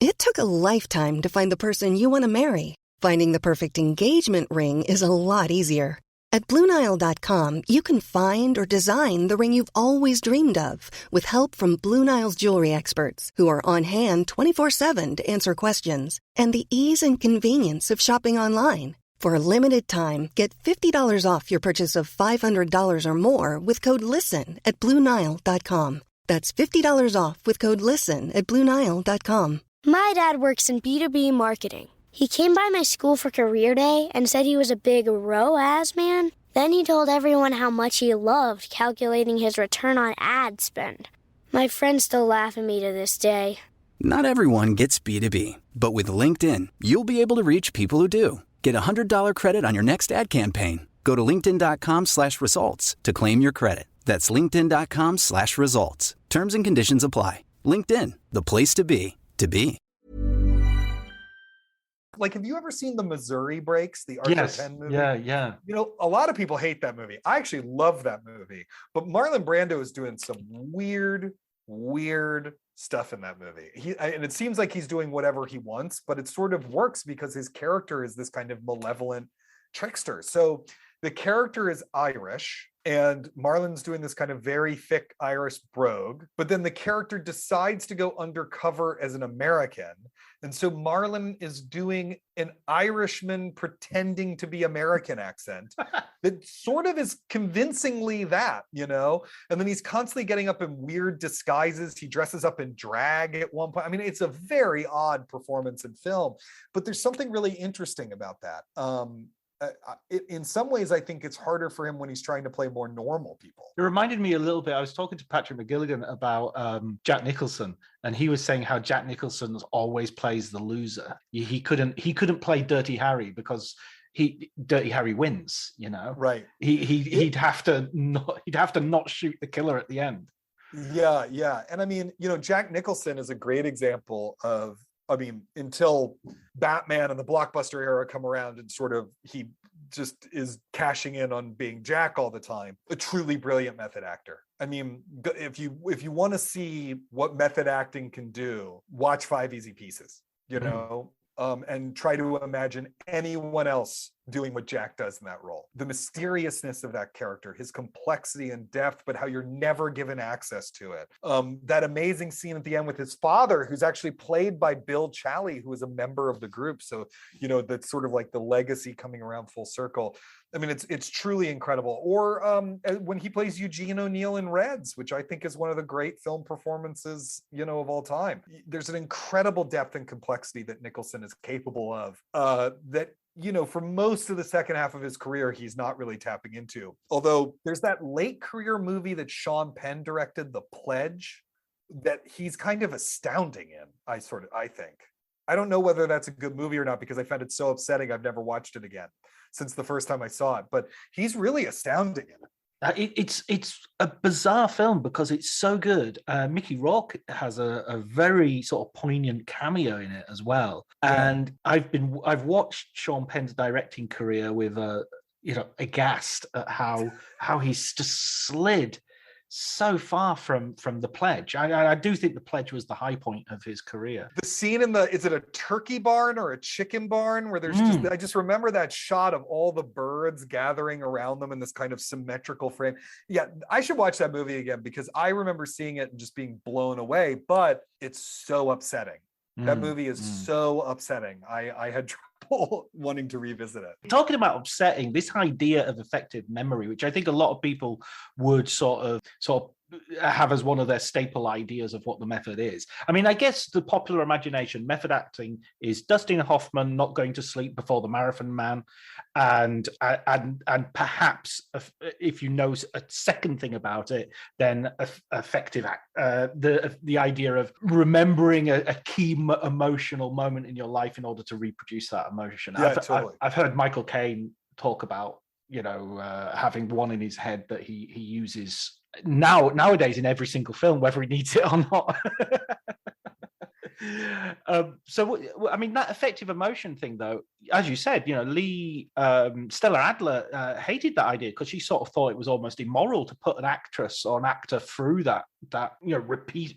It took a lifetime to find the person you want to marry. Finding the perfect engagement ring is a lot easier. At BlueNile.com, you can find or design the ring you've always dreamed of with help from Blue Nile's jewelry experts who are on hand 24/7 to answer questions. And the ease and convenience of shopping online. For a limited time, get $50 off your purchase of $500 or more with code LISTEN at BlueNile.com. That's $50 off with code LISTEN at BlueNile.com. My dad works in B2B marketing. He came by my school for career day and said he was a big ROAS man. Then he told everyone how much he loved calculating his return on ad spend. My friends still laugh at me to this day. Not everyone gets B2B, but with LinkedIn, you'll be able to reach people who do. Get a $100 credit on your next ad campaign. Go to linkedin.com/results to claim your credit. That's linkedin.com/results. Terms and conditions apply. LinkedIn, the place to be, to be. Like, have you ever seen the Missouri Breaks, the Arthur Penn movie? Yeah. You know, a lot of people hate that movie. I actually love that movie. But Marlon Brando is doing some weird stuff in that movie. And it seems like he's doing whatever he wants, but it sort of works because his character is this kind of malevolent trickster. So the character is Irish, and Marlon's doing this kind of very thick Irish brogue, but then the character decides to go undercover as an American. And so Marlon is doing an Irishman pretending to be American accent that sort of is convincingly that, you know? And then he's constantly getting up in weird disguises. He dresses up in drag at one point. I mean, it's a very odd performance in film, but there's something really interesting about that. In some ways, I think it's harder for him when he's trying to play more normal people. It reminded me a little bit. I was talking to Patrick McGilligan about Jack Nicholson, and he was saying how Jack Nicholson always plays the loser. He couldn't play Dirty Harry because Dirty Harry wins. You know, right? He'd have to not shoot the killer at the end. Yeah. And I mean, you know, Jack Nicholson is a great example of. I mean, until Batman and the blockbuster era come around and sort of he just is cashing in on being Jack all the time, a truly brilliant method actor. I mean, if you want to see what method acting can do, watch 5 Easy Pieces, you know, and try to imagine anyone else doing what Jack does in that role. The mysteriousness of that character, his complexity and depth, but how you're never given access to it. That amazing scene at the end with his father, who's actually played by Bill Chally, who is a member of the group. So, you know, that's sort of like the legacy coming around full circle. I mean, it's truly incredible. Or when he plays Eugene O'Neill in Reds, which I think is one of the great film performances, you know, of all time. There's an incredible depth and complexity that Nicholson is capable of that, you know, for most of the second half of his career, he's not really tapping into. Although there's that late career movie that Sean Penn directed, The Pledge, that he's kind of astounding in, I think. I don't know whether that's a good movie or not because I found it so upsetting I've never watched it again since the first time I saw it. But he's really astounding in it. It's a bizarre film because it's so good. Mickey Rourke has a very sort of poignant cameo in it as well. And I've watched Sean Penn's directing career with aghast at how he's just slid so far from The Pledge. I do think The Pledge was the high point of his career. The scene is it a turkey barn or a chicken barn where there's I just remember that shot of all the birds gathering around them in this kind of symmetrical frame. Yeah, I should watch that movie again because I remember seeing it and just being blown away, but it's so upsetting. That movie is so upsetting. I had trouble wanting to revisit it. Talking about upsetting, this idea of effective memory, which I think a lot of people would sort of have as one of their staple ideas of what the method is. I mean, I guess the popular imagination, method acting is Dustin Hoffman not going to sleep before the Marathon Man, and perhaps if you know a second thing about it, then effective the idea of remembering a key emotional moment in your life in order to reproduce that emotion. Yeah, totally. I've heard Michael Caine talk about having one in his head that he uses nowadays in every single film, whether he needs it or not. So, I mean, that effective emotion thing, though, as you said, Stella Adler hated that idea because she sort of thought it was almost immoral to put an actress or an actor through that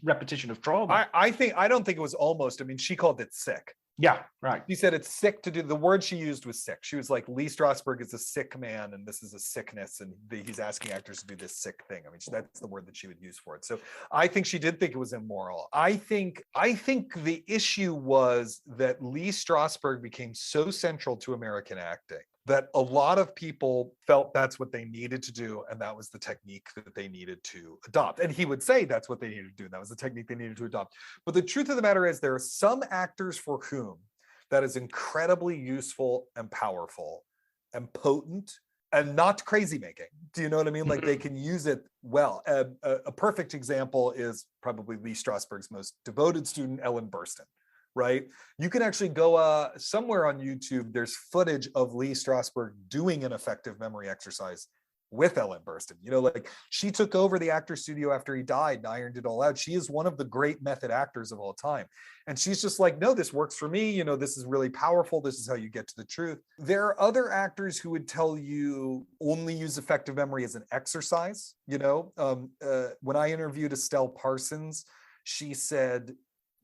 repetition of trauma. I don't think it was almost. I mean, she called it sick. Yeah, right. She said it's sick to do. The word she used was sick. She was like, Lee Strasberg is a sick man, and this is a sickness, and he's asking actors to do this sick thing. I mean, that's the word that she would use for it. So I think she did think it was immoral. I think the issue was that Lee Strasberg became so central to American acting that a lot of people felt that's what they needed to do, and that was the technique that they needed to adopt. And he would say that's what they needed to do, and that was the technique they needed to adopt. But the truth of the matter is, there are some actors for whom that is incredibly useful and powerful and potent and not crazy making. Do you know what I mean? Like, they can use it well. A perfect example is probably Lee Strasberg's most devoted student, Ellen Burstyn. Right? You can actually go somewhere on YouTube, there's footage of Lee Strasberg doing an effective memory exercise with Ellen Burstyn. You know, like, she took over the actor studio after he died and ironed it all out. She is one of the great method actors of all time. And she's just like, no, this works for me. You know, this is really powerful. This is how you get to the truth. There are other actors who would tell you only use effective memory as an exercise. You know, when I interviewed Estelle Parsons, she said,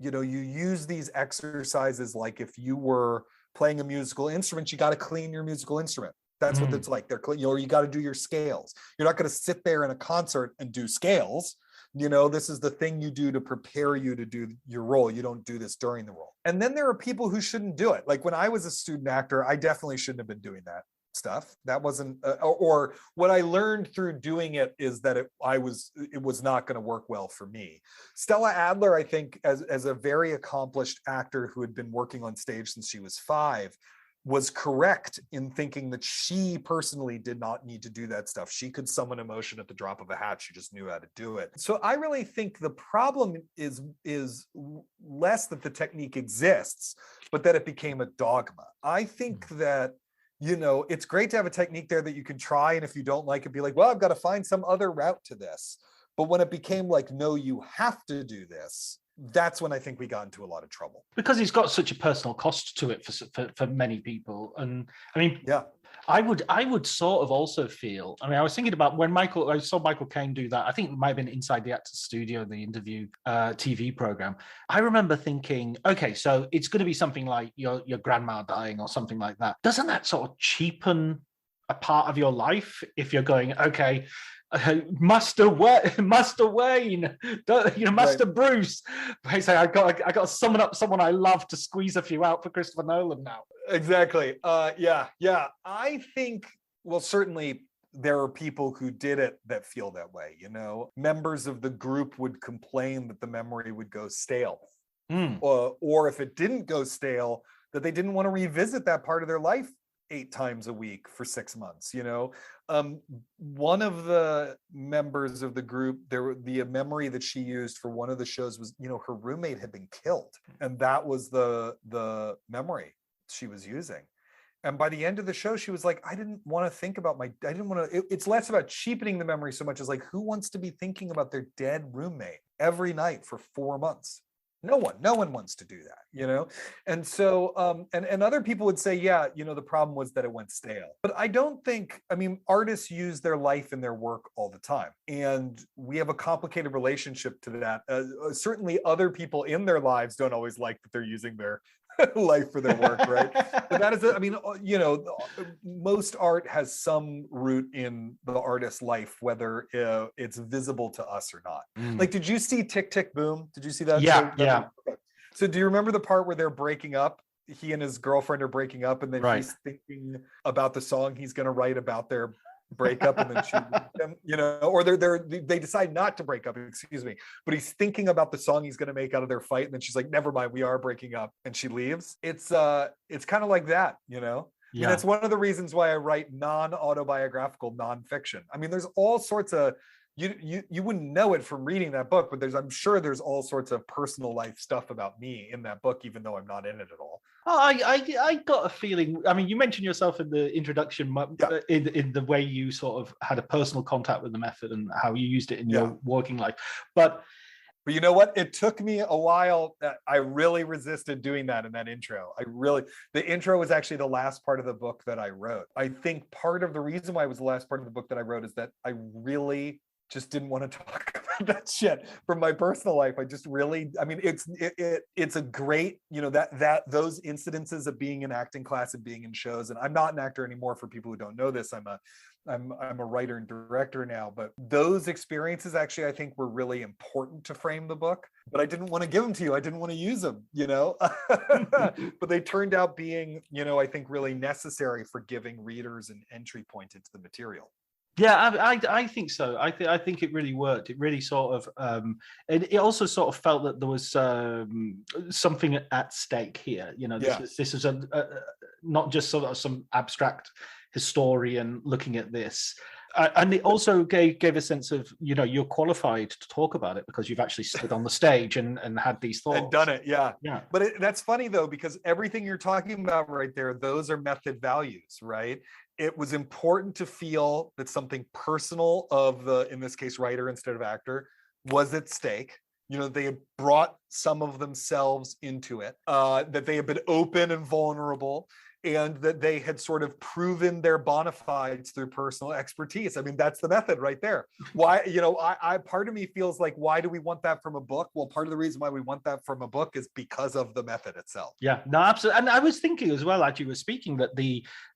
you know, you use these exercises like if you were playing a musical instrument, you got to clean your musical instrument. That's what it's like. They're clean, or you got to do your scales. You're not going to sit there in a concert and do scales. You know, this is the thing you do to prepare you to do your role. You don't do this during the role. And then there are people who shouldn't do it. Like, when I was a student actor, I definitely shouldn't have been doing that stuff. That wasn't, or what I learned through doing it is that it was not going to work well for me. Stella Adler, I think, as a very accomplished actor who had been working on stage since she was 5, was correct in thinking that she personally did not need to do that stuff. She could summon emotion at the drop of a hat. She just knew how to do it. So I really think the problem is less that the technique exists, but that it became a dogma. I think that, you know, it's great to have a technique there that you can try, and if you don't like it, be like, well, I've got to find some other route to this. But when it became like, no, you have to do this, that's when I think we got into a lot of trouble. Because it's got such a personal cost to it for many people. And I mean, yeah, I would sort of also feel, I mean, I was thinking about when I saw Michael Caine do that. I think it might have been Inside the Actors Studio, the interview TV program. I remember thinking, okay, so it's going to be something like your grandma dying or something like that. Doesn't that sort of cheapen a part of your life if you're going, okay, Master Wayne, Master right. Bruce. I say I got to summon up someone I love to squeeze a few out for Christopher Nolan now. Exactly. Yeah. I think, well, certainly there are people who did it that feel that way. You know, members of the group would complain that the memory would go stale, or if it didn't go stale, that they didn't want to revisit that part of their life 8 times a week for 6 months. You know, one of the members of the group, the memory that she used for one of the shows was, you know, her roommate had been killed, and that was the memory she was using. And by the end of the show, she was like, I didn't want to think about it's less about cheapening the memory so much as like, who wants to be thinking about their dead roommate every night for 4 months? No one wants to do that, you know? And so, and other people would say, yeah, you know, the problem was that it went stale. But I don't think, I mean, artists use their life in their work all the time. And we have a complicated relationship to that. Certainly other people in their lives don't always like that they're using their life for their work, right? But that is, I mean, you know, most art has some root in the artist's life, whether it's visible to us or not. Like, did you see Tick, Tick, Boom? Did you see that? Yeah. So do you remember the part where they're breaking up? He and his girlfriend are breaking up, and then right. He's thinking about the song he's going to write about their breakup, and then she leaves them, you know, or they decide not to break up, excuse me, but he's thinking about the song he's going to make out of their fight, and then she's like, never mind, we are breaking up, and she leaves. It's kind of like that, you know. Yeah. And it's one of the reasons why I write non-autobiographical nonfiction. I mean, there's all sorts of, you wouldn't know it from reading that book, but I'm sure there's all sorts of personal life stuff about me in that book, even though I'm not in it at all. Oh, I got a feeling. I mean, you mentioned yourself in the introduction, in the way you sort of had a personal contact with the method and how you used it in your working life. But you know what? It took me a while. I really resisted doing that in that intro. The intro was actually the last part of the book that I wrote. I think part of the reason why it was the last part of the book that I wrote is that I really just didn't want to talk about that shit from my personal life. I just really, I mean, it's a great, you know, that those incidences of being in acting class and being in shows. And I'm not an actor anymore, for people who don't know this. I'm a I'm a writer and director now, but those experiences actually I think were really important to frame the book. But I didn't want to give them to you. I didn't want to use them, but they turned out being, I think really necessary for giving readers an entry point into the material. Yeah, I think so. I think it really worked. It really sort of, it also sort of felt that there was something at stake here. This is not just sort of some abstract historian looking at this. And it also gave a sense of, you're qualified to talk about it because you've actually stood on the stage and had these thoughts. And done it, yeah. But that's funny, though, because everything you're talking about right there, those are method values, right? It was important to feel that something personal of the, in this case, writer instead of actor, was at stake. They had brought some of themselves into it, that they had been open and vulnerable, and that they had sort of proven their bona fides through personal expertise. I mean, that's the method right there. Why, part of me feels like, why do we want that from a book? Well, part of the reason why we want that from a book is because of the method itself. Yeah, no, absolutely. And I was thinking as well, as you were speaking, that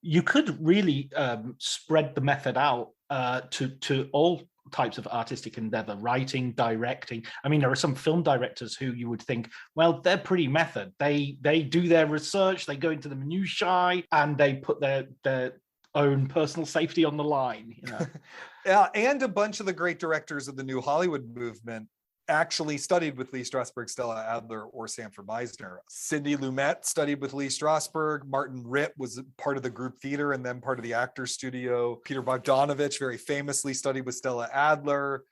you could really spread the method out to all types of artistic endeavor, writing, directing. I mean, there are some film directors who you would think, well, they're pretty method. They do their research, they go into the minutiae, and they put their own personal safety on the line. Yeah, and a bunch of the great directors of the new Hollywood movement actually studied with Lee Strasberg, Stella Adler, or Sanford Meisner. Sidney Lumet studied with Lee Strasberg. Martin Ritt was part of the group theater and then part of the actor studio. Peter Bogdanovich very famously studied with Stella Adler.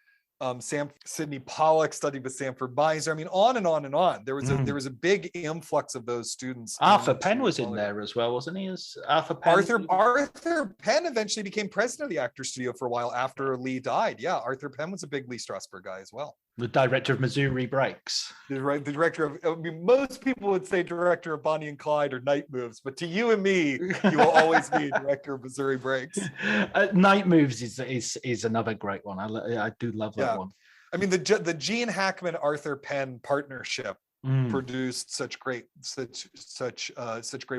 Sidney Pollack studied with Sanford Meisner. I mean, on and on and on. There was a big influx of those students. Arthur Penn was in there as well, wasn't he? As Arthur Penn. Arthur Penn eventually became president of the actor studio for a while after Lee died. Yeah, Arthur Penn was a big Lee Strasberg guy as well. The director of Missouri Breaks. The director of, I mean, most people would say director of Bonnie and Clyde or Night Moves, but to you and me, you will always be director of Missouri Breaks. Night Moves is another great one. I do love that one. I mean, the Gene Hackman Arthur Penn partnership produced such great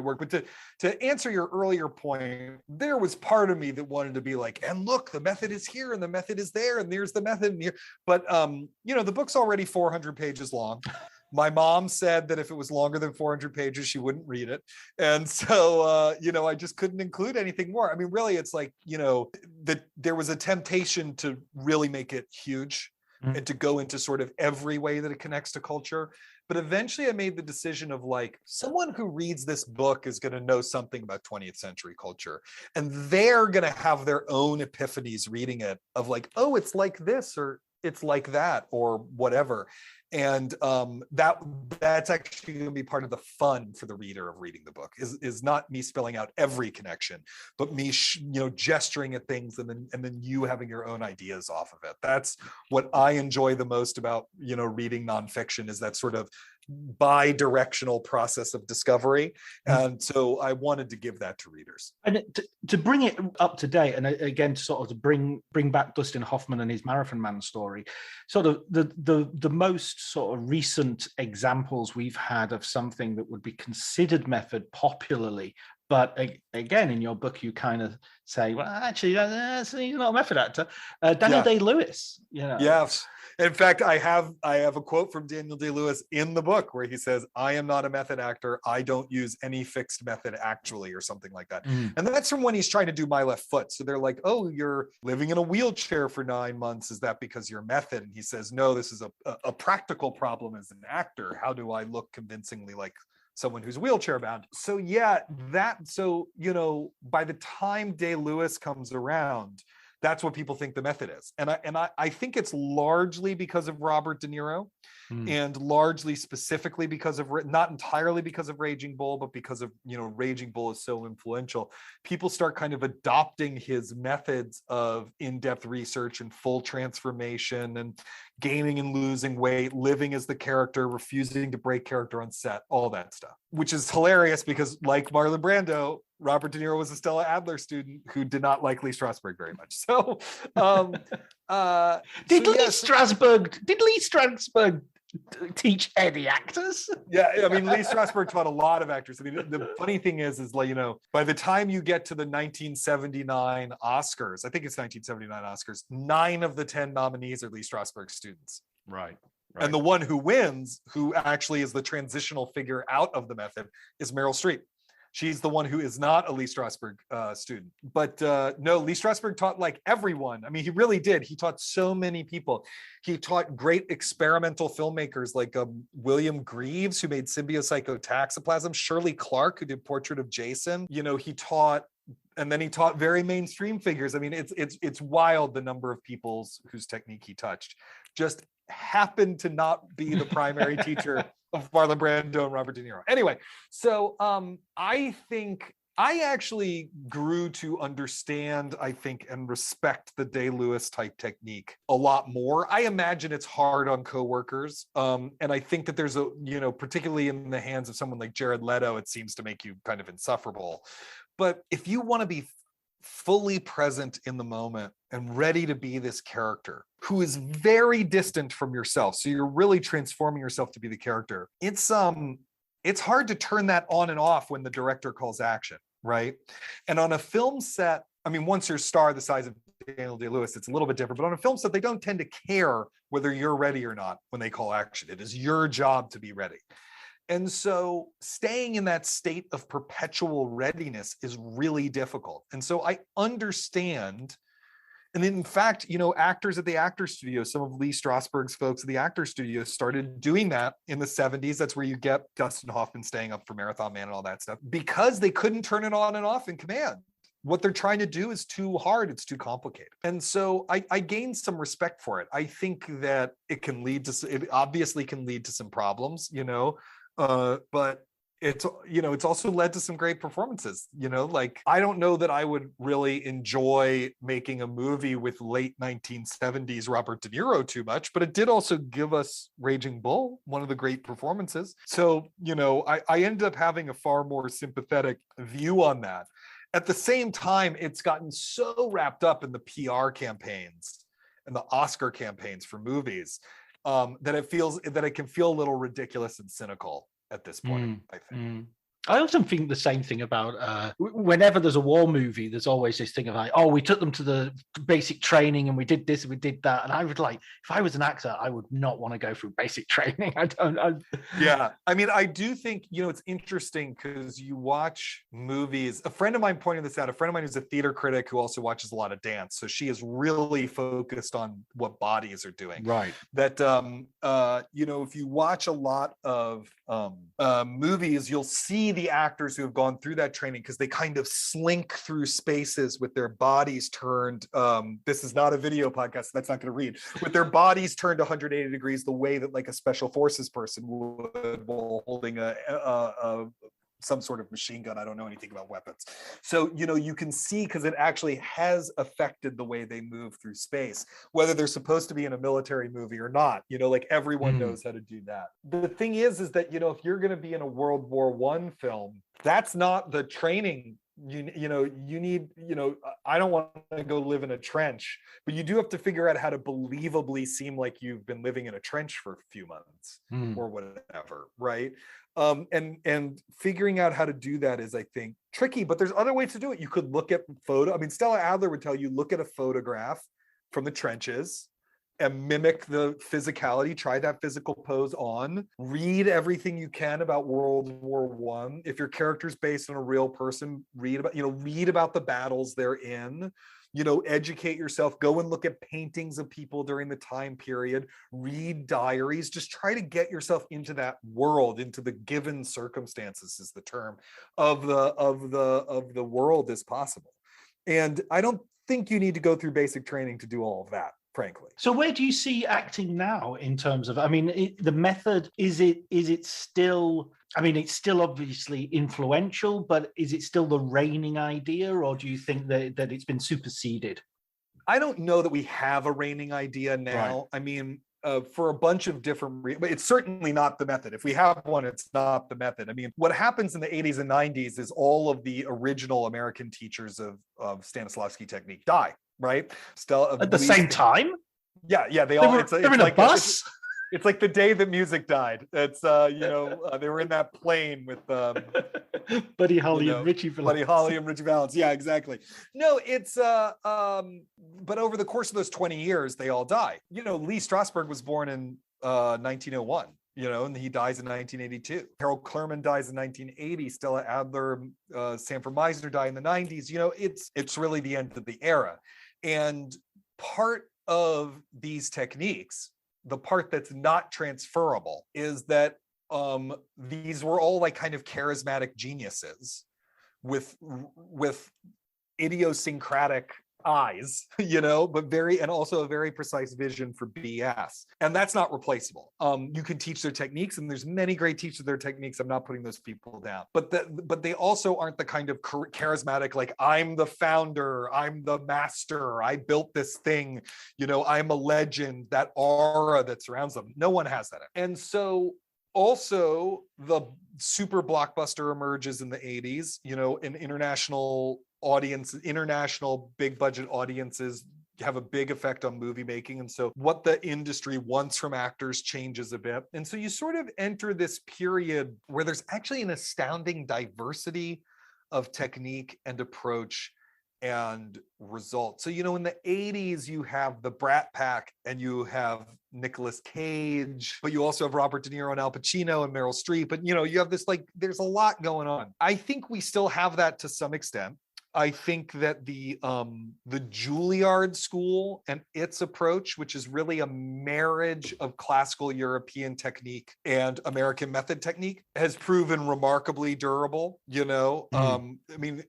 work. But to answer your earlier point, there was part of me that wanted to be like, and look, the method is here and the method is there and there's the method here. But the book's already 400 pages long. My mom said that if it was longer than 400 pages, she wouldn't read it. And so, I just couldn't include anything more. I mean, really, it's like, that there was a temptation to really make it huge and to go into sort of every way that it connects to culture. But eventually I made the decision of like, someone who reads this book is going to know something about 20th century culture. And they're going to have their own epiphanies reading it of like, oh, it's like this, or it's like that, or whatever. And that's actually going to be part of the fun for the reader of reading the book is not me spelling out every connection, but me gesturing at things and then you having your own ideas off of it. That's what I enjoy the most about reading nonfiction, is that sort of bi-directional process of discovery. And so I wanted to give that to readers. And to bring it up to date, and again to sort of to bring back Dustin Hoffman and his Marathon Man story, sort of the most sort of recent examples we've had of something that would be considered method popularly. But again, in your book, you kind of say, well, actually, he's not a method actor. Daniel Day-Lewis. Yes. In fact, I have a quote from Daniel Day-Lewis in the book where he says, I am not a method actor. I don't use any fixed method actually, or something like that. And that's from when he's trying to do My Left Foot. So they're like, oh, you're living in a wheelchair for 9 months. Is that because you're method? And he says, no, this is a practical problem as an actor. How do I look convincingly like someone who's wheelchair bound? So by the time Day-Lewis comes around, that's what people think the method is. And I think it's largely because of Robert De Niro, and largely specifically because of, not entirely because of Raging Bull, but because of, Raging Bull is so influential. People start kind of adopting his methods of in-depth research and full transformation and gaining and losing weight, living as the character, refusing to break character on set, all that stuff, which is hilarious because, like Marlon Brando, Robert De Niro was a Stella Adler student who did not like Lee Strasberg very much. So, did Lee Strasberg teach any actors. Yeah, I mean, Lee Strasberg taught a lot of actors. I mean, the funny thing is like, by the time you get to the 1979 Oscars, I think it's 1979 Oscars, 9 of the 10 nominees are Lee Strasberg students. Right. And the one who wins, who actually is the transitional figure out of the method, is Meryl Streep. She's the one who is not a Lee Strasberg student. But no, Lee Strasberg taught like everyone. I mean, he really did. He taught so many people. He taught great experimental filmmakers like William Greaves, who made Symbiocytotoxoplasm, Shirley Clark, who did Portrait of Jason. He taught, and then he taught very mainstream figures. I mean, it's wild the number of people whose technique he touched. Just happened to not be the primary teacher of Marlon Brando and Robert De Niro. Anyway, so I think I actually grew to understand, I think, and respect the Day-Lewis type technique a lot more. I imagine it's hard on coworkers. And I think that there's particularly in the hands of someone like Jared Leto, it seems to make you kind of insufferable. But if you want to be fully present in the moment and ready to be this character who is very distant from yourself, so you're really transforming yourself to be the character, it's hard to turn that on and off when the director calls action, right? And on a film set, I mean, once you're a star the size of Daniel Day-Lewis, it's a little bit different, but on a film set, they don't tend to care whether you're ready or not when they call action. It is your job to be ready. And so staying in that state of perpetual readiness is really difficult. And so I understand. And in fact, actors at the Actor Studio, some of Lee Strasberg's folks at the Actor Studio started doing that in the 70s. That's where you get Dustin Hoffman staying up for Marathon Man and all that stuff, because they couldn't turn it on and off in command. What they're trying to do is too hard. It's too complicated. And so I gained some respect for it. I think that it obviously can lead to some problems, but it's also led to some great performances. Like, I don't know that I would really enjoy making a movie with late 1970s Robert De Niro too much, but it did also give us Raging Bull, one of the great performances. So, I ended up having a far more sympathetic view on that. At the same time, it's gotten so wrapped up in the PR campaigns and the Oscar campaigns for movies that it can feel a little ridiculous and cynical at this point, I think. I often think the same thing about whenever there's a war movie, there's always this thing of like, oh, we took them to the basic training and we did this and we did that. And I would if I was an actor, I would not want to go through basic training. Yeah. I mean, I do think, it's interesting because you watch movies. A friend of mine pointed this out, a friend of mine who's a theater critic who also watches a lot of dance. So she is really focused on what bodies are doing. Right. That, if you watch a lot of movies, you'll see the actors who have gone through that training because they kind of slink through spaces with their bodies turned. This is not a video podcast, so that's not going to read. With their bodies turned 180 degrees, the way that like a special forces person would while holding some sort of machine gun. I don't know anything about weapons. So, you can see, because it actually has affected the way they move through space, whether they're supposed to be in a military movie or not, like everyone knows how to do that. The thing is that, if you're going to be in a World War I film, that's not the training. You need, I don't want to go live in a trench, but you do have to figure out how to believably seem like you've been living in a trench for a few months or whatever, right? And figuring out how to do that is, I think, tricky, but there's other ways to do it. You could look at Stella Adler would tell you, look at a photograph from the trenches and mimic the physicality, try that physical pose on, read everything you can about World War I. If your character's based on a real person, read about the battles they're in, educate yourself, go and look at paintings of people during the time period, read diaries, just try to get yourself into that world, into the given circumstances is the term of the world as possible. And I don't think you need to go through basic training to do all of that, frankly. So where do you see acting now in terms of, the method, is it still, it's still obviously influential, but is it still the reigning idea, or do you think that it's been superseded? I don't know that we have a reigning idea now. Right. For a bunch of different reasons, it's certainly not the method. If we have one, it's not the method. What happens in the 80s and 90s is all of the original American teachers of Stanislavski technique die, right? At the same time? Yeah, they all. They're in a bus. It's like the day that music died. It's they were in that plane with Buddy Holly and Richie Valens. Buddy Holly and Richie Valens. Yeah, exactly. No, it's but over the course of those 20 years, they all die. Lee Strasberg was born in 1901. And he dies in 1982. Harold Clurman dies in 1980. Stella Adler, Sanford Meisner die in the 90s. It's really the end of the era. And part of these techniques, the part that's not transferable, is that these were all like kind of charismatic geniuses with idiosyncratic eyes, but also a very precise vision for BS. And that's not replaceable. You can teach their techniques, and there's many great teachers of their techniques. I'm not putting those people down, but they also aren't the kind of charismatic, like, I'm the founder, I'm the master, I built this thing, I'm a legend, that aura that surrounds them. No one has that. And so also the super blockbuster emerges in the 80s, in international big budget audiences have a big effect on movie making. And so what the industry wants from actors changes a bit. And so you sort of enter this period where there's actually an astounding diversity of technique and approach and results. So, in the 80s, you have the Brat Pack and you have Nicolas Cage, but you also have Robert De Niro and Al Pacino and Meryl Streep. But, you have this, there's a lot going on. I think we still have that to some extent. I think that the Juilliard school and its approach, which is really a marriage of classical European technique and American method technique, has proven remarkably durable. I mean,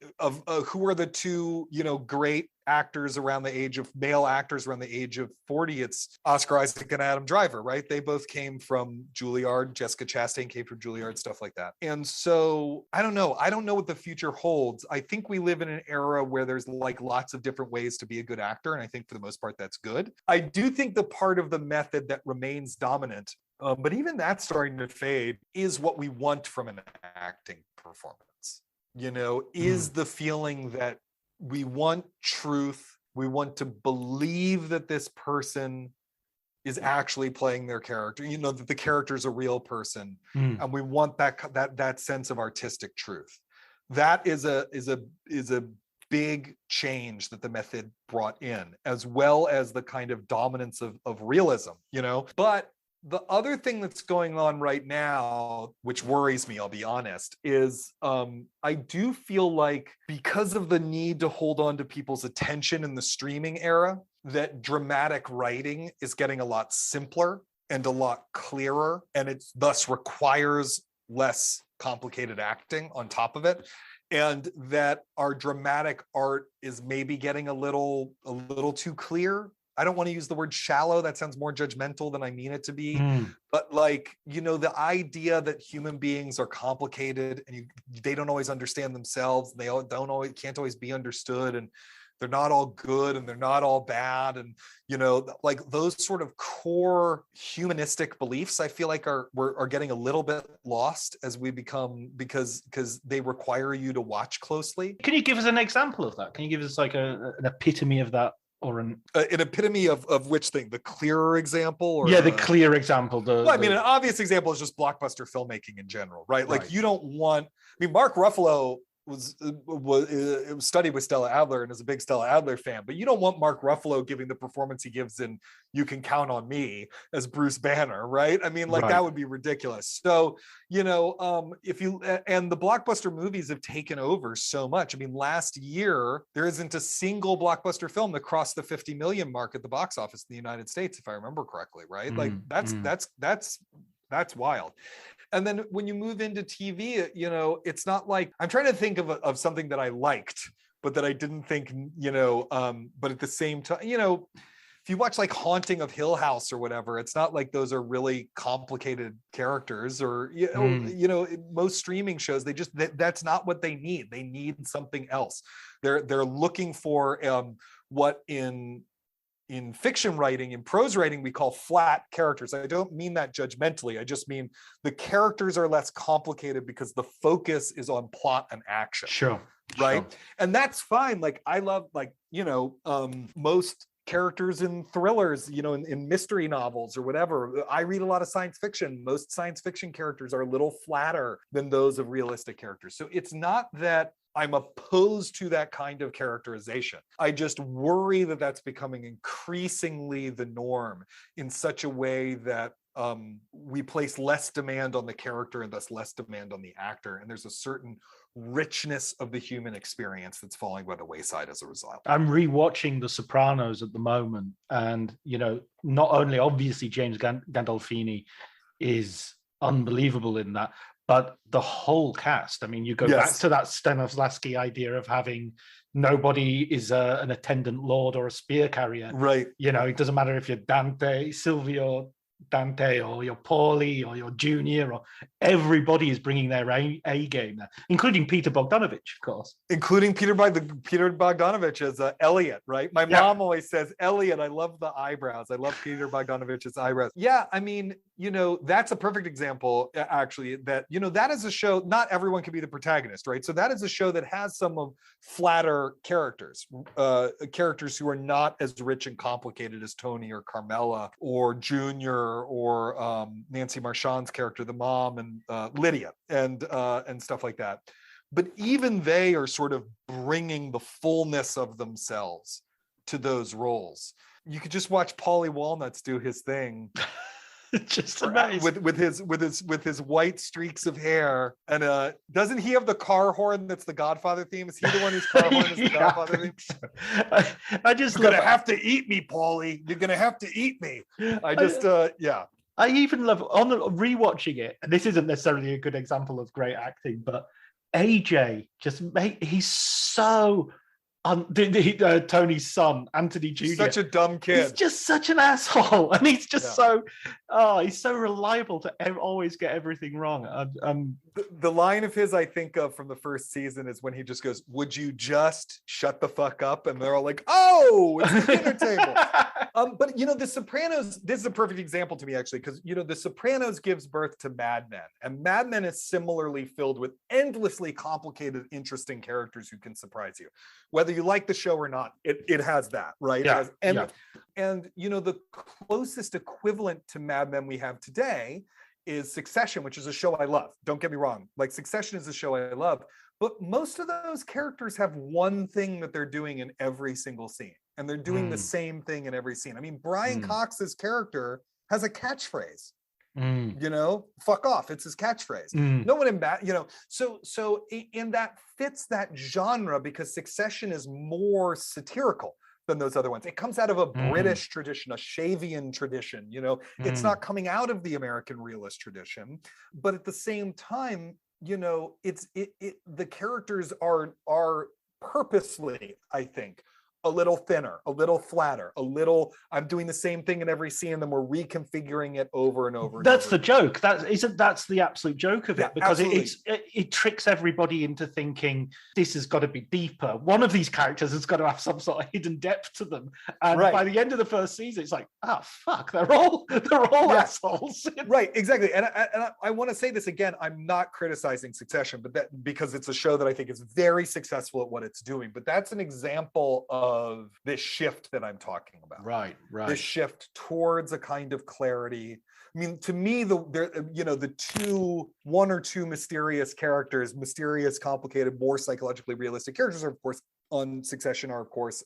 who are the two, great actors around the age of male actors around the age of 40? It's Oscar Isaac and Adam Driver, right? They both came from Juilliard. Jessica Chastain came from Juilliard, stuff like that. And so I don't know what the future holds. I think we live in an era where there's lots of different ways to be a good actor, and I think for the most part that's good. I do think the part of the method that remains dominant, but even that's starting to fade, is what we want from an acting performance. Is the feeling that we want truth. We want to believe that this person is actually playing their character, that the character is a real person. And we want that sense of artistic truth. That is a big change that the method brought in, as well as the kind of dominance of realism, But the other thing that's going on right now, which worries me, I'll be honest, is I do feel like, because of the need to hold on to people's attention in the streaming era, that dramatic writing is getting a lot simpler and a lot clearer, and it thus requires less complicated acting on top of it. And that our dramatic art is maybe getting a little too clear. I don't want to use the word shallow. That sounds more judgmental than I mean it to be. But the idea that human beings are complicated and they don't always understand themselves. They can't always be understood, and they're not all good and they're not all bad. And, those sort of core humanistic beliefs, I feel like are getting a little bit lost as we become, because they require you to watch closely. Can you give us an example of that? Can you give us an epitome of that? Or an epitome of which thing? The clearer example? Or the clear example. An obvious example is just blockbuster filmmaking in general, right? Like, you don't want... Mark Ruffalo was studied with Stella Adler and is a big Stella Adler fan, but you don't want Mark Ruffalo giving the performance he gives in You Can Count on Me as Bruce Banner, right? That would be ridiculous. So, and the blockbuster movies have taken over so much. Last year, there isn't a single blockbuster film that crossed the 50 million mark at the box office in the United States, if I remember correctly, right? That's wild. And then when you move into TV, it's not like, I'm trying to think of something that I liked, but that I didn't think, but at the same time, if you watch Haunting of Hill House or whatever, it's not like those are really complicated characters, or, most streaming shows, that's not what they need. They need something else. They're looking for what in fiction writing, in prose writing, we call flat characters. I don't mean that judgmentally. I just mean the characters are less complicated because the focus is on plot and action. Sure. Right. Sure. And that's fine. I love, most characters in thrillers, in mystery novels or whatever. I read a lot of science fiction. Most science fiction characters are a little flatter than those of realistic characters. So it's not that I'm opposed to that kind of characterization. I just worry that that's becoming increasingly the norm in such a way that we place less demand on the character and thus less demand on the actor. And there's a certain richness of the human experience that's falling by the wayside as a result. I'm rewatching The Sopranos at the moment. And, not only obviously James Gandolfini is unbelievable in that, but the whole cast. I mean, you go back to that Stanislavski idea of having nobody is an attendant lord or a spear carrier. Right. It doesn't matter if you're Dante, Silvio Dante, or your Paulie, or your Junior, or everybody is bringing their A game there, including Peter Bogdanovich, of course. Including Peter Bogdanovich as Elliot, right? My mom always says, Elliot, I love the eyebrows. I love Peter Bogdanovich's eyebrows. Yeah, I mean, that's a perfect example, actually, that, that is a show, not everyone can be the protagonist, right? So that is a show that has some of flatter characters, characters who are not as rich and complicated as Tony or Carmela or Junior or Nancy Marchand's character, the mom, and Lydia, and stuff like that. But even they are sort of bringing the fullness of themselves to those roles. You could just watch Paulie Walnuts do his thing. Just amazing. with his white streaks of hair, and doesn't he have the car horn that's the Godfather theme? Is he the one whose car horn is the Godfather theme? I just You're gonna have to eat me, Paulie. You're gonna have to eat me. I even love on rewatching it, and this isn't necessarily a good example of great acting, but AJ he's so Tony's son, Anthony Jr. Such a dumb kid. He's just such an asshole, and he's just he's so reliable to always get everything wrong. The line of his I think of from the first season is when he just goes, "Would you just shut the fuck up?" And they're all like, "Oh, it's the dinner table." But The Sopranos, this is a perfect example to me, actually, because The Sopranos gives birth to Mad Men, and Mad Men is similarly filled with endlessly complicated, interesting characters who can surprise you. Whether you like the show or not, it has that, right? Yeah. And the closest equivalent to Mad Men we have today is Succession, which is a show I love. Don't get me wrong. Like, Succession is a show I love. But most of those characters have one thing that they're doing in every single scene. And they're doing the same thing in every scene. I mean, Brian Cox's character has a catchphrase. Fuck off. It's his catchphrase. No one in that, so in that fits that genre because Succession is more satirical than those other ones. It comes out of a British tradition, a Shavian tradition, it's not coming out of the American realist tradition, but at the same time, the characters are purposely, I think, a little thinner, a little flatter, I'm doing the same thing in every scene, and then we're reconfiguring it over and over. That's the joke. That's the absolute joke of it, because it tricks everybody into thinking this has got to be deeper. One of these characters has got to have some sort of hidden depth to them. And by the end of the first season, it's like, fuck, they're all assholes. Right, exactly. And I want to say this again, I'm not criticizing Succession, but that because it's a show that I think is very successful at what it's doing. But that's an example of this shift that I'm talking about. Right. This shift towards a kind of clarity. I mean, to me, the one or two mysterious characters, mysterious, complicated, more psychologically realistic characters are, of course, on Succession are, of course,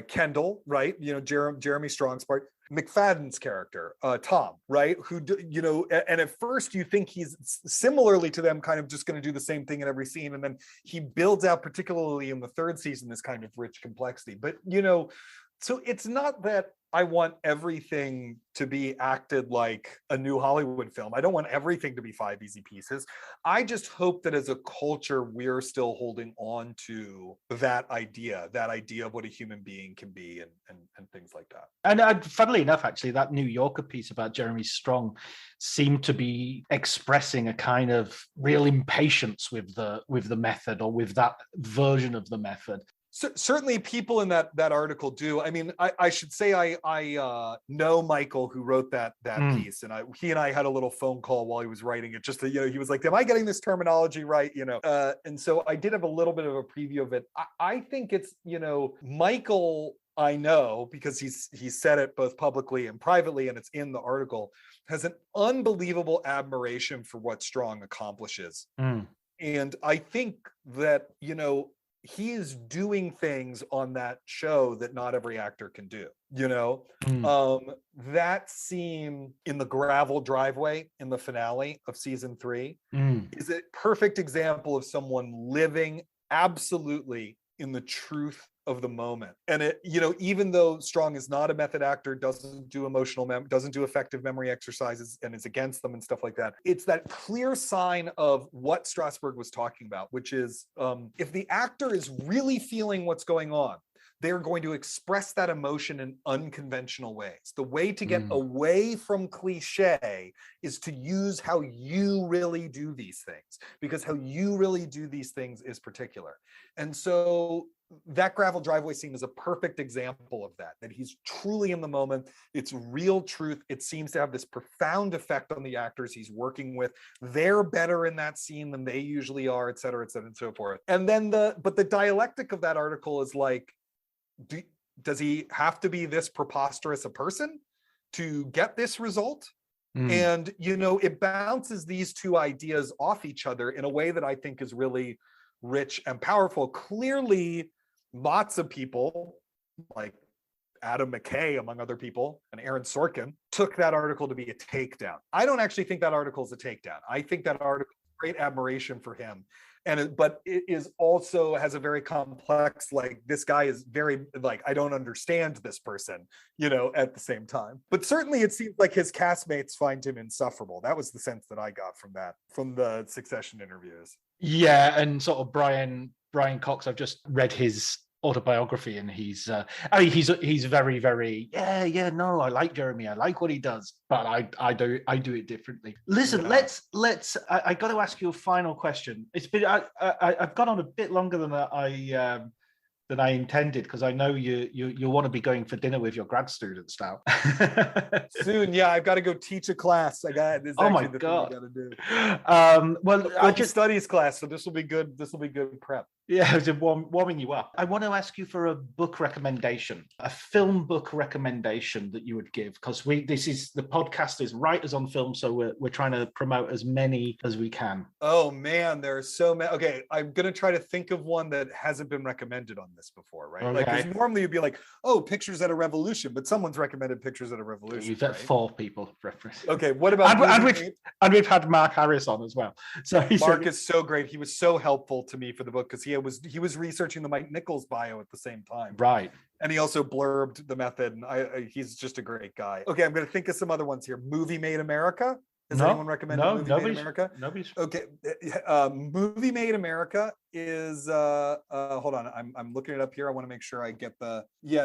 Kendall, right? Jeremy Strong's part. McFadden's character, Tom, right? Who, and at first you think he's similarly to them, kind of just going to do the same thing in every scene. And then he builds out, particularly in the third season, this kind of rich complexity. But, so it's not that I want everything to be acted like a new Hollywood film. I don't want everything to be Five Easy Pieces. I just hope that as a culture, we're still holding on to that idea of what a human being can be and things like that. And funnily enough, actually, that New Yorker piece about Jeremy Strong seemed to be expressing a kind of real impatience with the method, or with that version of the method. Certainly people in that article do. I mean, I should say I know Michael, who wrote that piece, and he and I had a little phone call while he was writing it, just to, he was like, am I getting this terminology right? And so I did have a little bit of a preview of it. I think it's, Michael I know, because he said it both publicly and privately, and it's in the article, has an unbelievable admiration for what Strong accomplishes. And I think that, he is doing things on that show that not every actor can do. That scene in the gravel driveway in the finale of season 3 is a perfect example of someone living absolutely in the truth of the moment. And it, even though Strong is not a method actor, doesn't do doesn't do effective memory exercises and is against them and stuff like that, it's that clear sign of what Strasberg was talking about, which is if the actor is really feeling what's going on, they're going to express that emotion in unconventional ways. The way to get away from cliche is to use how you really do these things, because how you really do these things is particular. And so that gravel driveway scene is a perfect example of that he's truly in the moment. It's real truth. It seems to have this profound effect on the actors he's working with. They're better in that scene than they usually are, et cetera, and so forth. And then the dialectic of that article is like, does he have to be this preposterous a person to get this result? And, it bounces these two ideas off each other in a way that I think is really rich and powerful. Clearly, lots of people like Adam McKay, among other people, and Aaron Sorkin took that article to be a takedown. I don't actually think that article is a takedown. I think that article is great admiration for him. But it is also has a very complex, like, this guy is very, like, I don't understand this person, at the same time. But certainly it seems like his castmates find him insufferable. That was the sense that I got from the Succession interviews. Yeah, and sort of Brian Cox, I've just read his autobiography, and he's very, very, no, I like Jeremy, I like what he does, but I do it differently. Listen, let's I got to ask you a final question. It's been I've gone on a bit longer than I intended, because I know you want to be going for dinner with your grad students now. Soon, yeah, I've got to go teach a class. Oh my God, I got to do. Well, I just studies class, so this will be good. This will be good prep. Yeah, it's warming you up. I want to ask you for a book recommendation, a film book recommendation that you would give, because the podcast is Writers on Film, so we're trying to promote as many as we can. Oh man, there are so many. Okay, I'm gonna try to think of one that hasn't been recommended on this before, right? Okay. Like, normally you'd be like, oh, Pictures at a Revolution, but someone's recommended Pictures at a Revolution. We've had 4 people reference. Okay, what about and we've had Mark Harris on as well. So Mark is so great. He was so helpful to me for the book, because he was researching the Mike Nichols bio at the same time, right? And he also blurbed the method, and he's just a great guy. Okay, I'm going to think of some other ones here. Movie Made America. Has anyone recommended Movie Made America? Nobody's. Okay, Movie Made America is hold on, I'm looking it up here. I want to make sure I get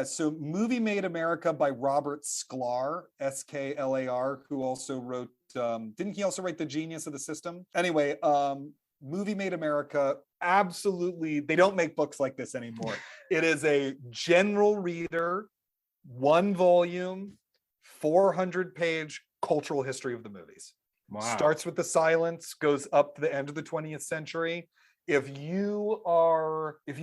so Movie Made America by Robert Sklar, Sklar, who also wrote didn't he also write The Genius of the System? Anyway, Movie Made America, absolutely, they don't make books like this anymore. It is a general reader, 1 volume, 400-page cultural history of the movies. Wow. Starts with the silence, goes up to the end of the 20th century. If you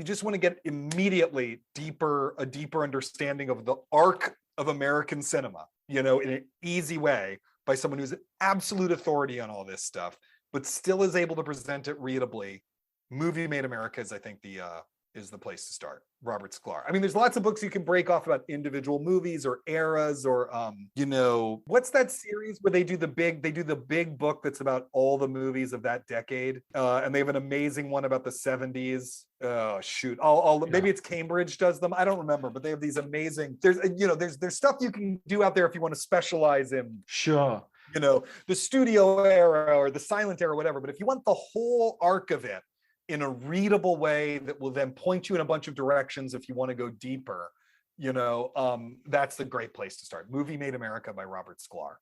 just want to get immediately a deeper understanding of the arc of American cinema, in an easy way, by someone who's an absolute authority on all this stuff, but still is able to present it readably, Movie Made America is, I think, is the place to start. Robert Sklar. I mean, there's lots of books you can break off about individual movies or eras, or what's that series where they do the big book that's about all the movies of that decade, and they have an amazing one about the 70s. Oh shoot, maybe it's Cambridge does them. I don't remember, but they have these amazing. There's stuff you can do out there if you want to specialize in. Sure. The studio era or the silent era, whatever. But if you want the whole arc of it in a readable way that will then point you in a bunch of directions if you want to go deeper, that's the great place to start. Movie Made America by Robert Sklar.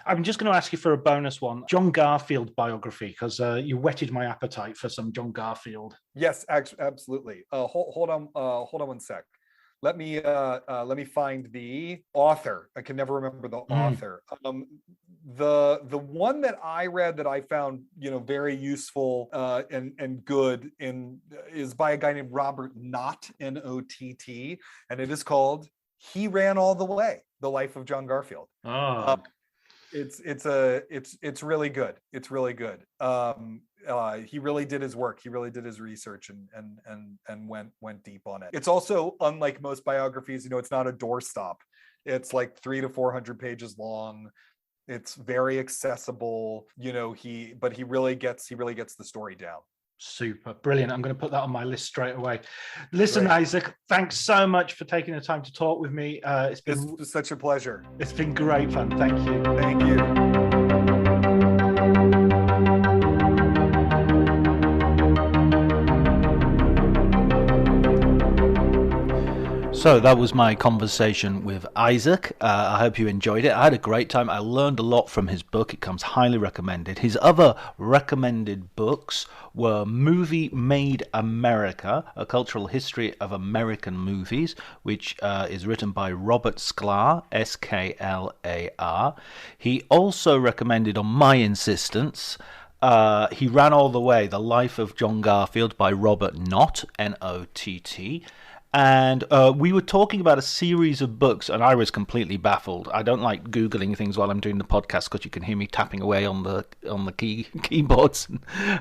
I'm just going to ask you for a bonus one, John Garfield biography, because you whetted my appetite for some John Garfield. Yes, absolutely. Hold on 1 sec. Let me find the author. I can never remember the author. The one that I read that I found very useful and good is by a guy named Robert Knott, Nott, and it is called he ran all the way. The Life of John Garfield. It's really good. It's really good. He really did his work. He really did his research and went deep on it. It's also, unlike most biographies, it's not a doorstop. It's like 300 to 400 pages long. It's very accessible. He really gets the story down. Super brilliant. I'm going to put that on my list straight away. Listen, Great. Isaac, thanks so much for taking the time to talk with me. It's been such a pleasure. It's been great fun. Thank you. Thank you. So that was my conversation with Isaac. I hope you enjoyed it. I had a great time. I learned a lot from his book. It comes highly recommended. His other recommended books were Movie Made America, A Cultural History of American Movies, which is written by Robert Sklar, S-K-L-A-R. He also recommended, on my insistence, He Ran All the Way, The Life of John Garfield by Robert Knott, N-O-T-T. And we were talking about a series of books, and I was completely baffled. I don't like Googling things while I'm doing the podcast because you can hear me tapping away on the keyboards,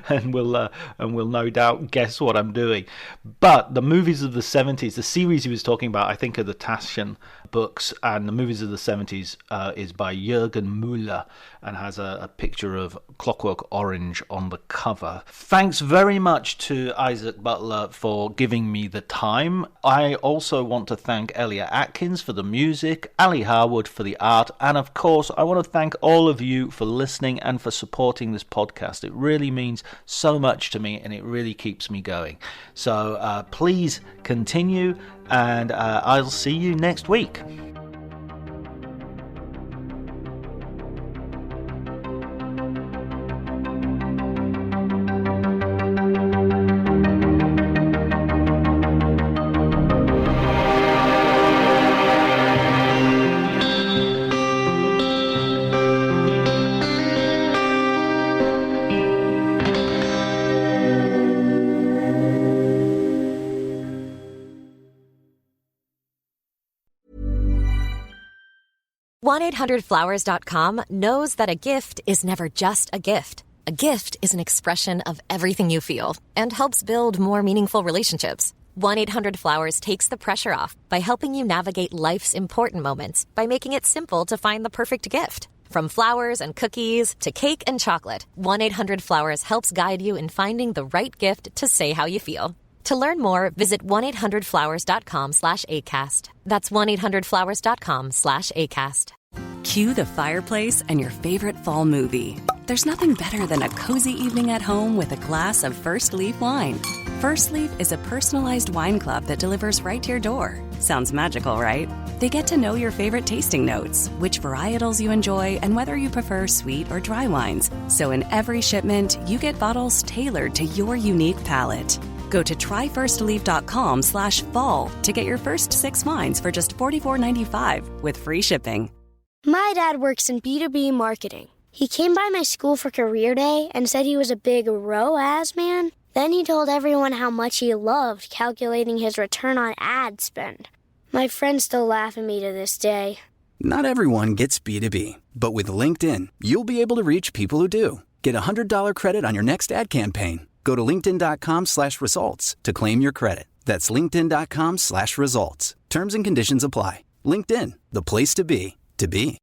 and will no doubt guess what I'm doing. But the movies of the 70s, the series he was talking about, I think, are the Taschen books, and the movies of the 70s is by Jürgen Müller and has a picture of Clockwork Orange on the cover. Thanks very much to Isaac Butler for giving me the time. I also want to thank Elliot Atkins for the music, Ali Harwood for the art, and of course I want to thank all of you for listening and for supporting this podcast. It really means so much to me, and it really keeps me going. So please continue, and I'll see you next week. $1-800-Flowers.com knows that a gift is never just a gift. A gift is an expression of everything you feel and helps build more meaningful relationships. 1-800-Flowers takes the pressure off by helping you navigate life's important moments by making it simple to find the perfect gift. From flowers and cookies to cake and chocolate, 1-800-Flowers helps guide you in finding the right gift to say how you feel. To learn more, visit 1-800-Flowers.com/ACAST. That's 1-800-Flowers.com/ACAST. Cue the fireplace and your favorite fall movie. There's nothing better than a cozy evening at home with a glass of First Leaf wine. First Leaf is a personalized wine club that delivers right to your door. Sounds magical, right? They get to know your favorite tasting notes, which varietals you enjoy, and whether you prefer sweet or dry wines. So in every shipment, you get bottles tailored to your unique palate. Go to tryfirstleaf.com/fall to get your first 6 wines for just $44.95 with free shipping. My dad works in B2B marketing. He came by my school for career day and said he was a big ROAS man. Then he told everyone how much he loved calculating his return on ad spend. My friends still laugh at me to this day. Not everyone gets B2B, but with LinkedIn, you'll be able to reach people who do. Get a $100 credit on your next ad campaign. Go to linkedin.com/results to claim your credit. That's linkedin.com/results. Terms and conditions apply. LinkedIn, the place to be, to be.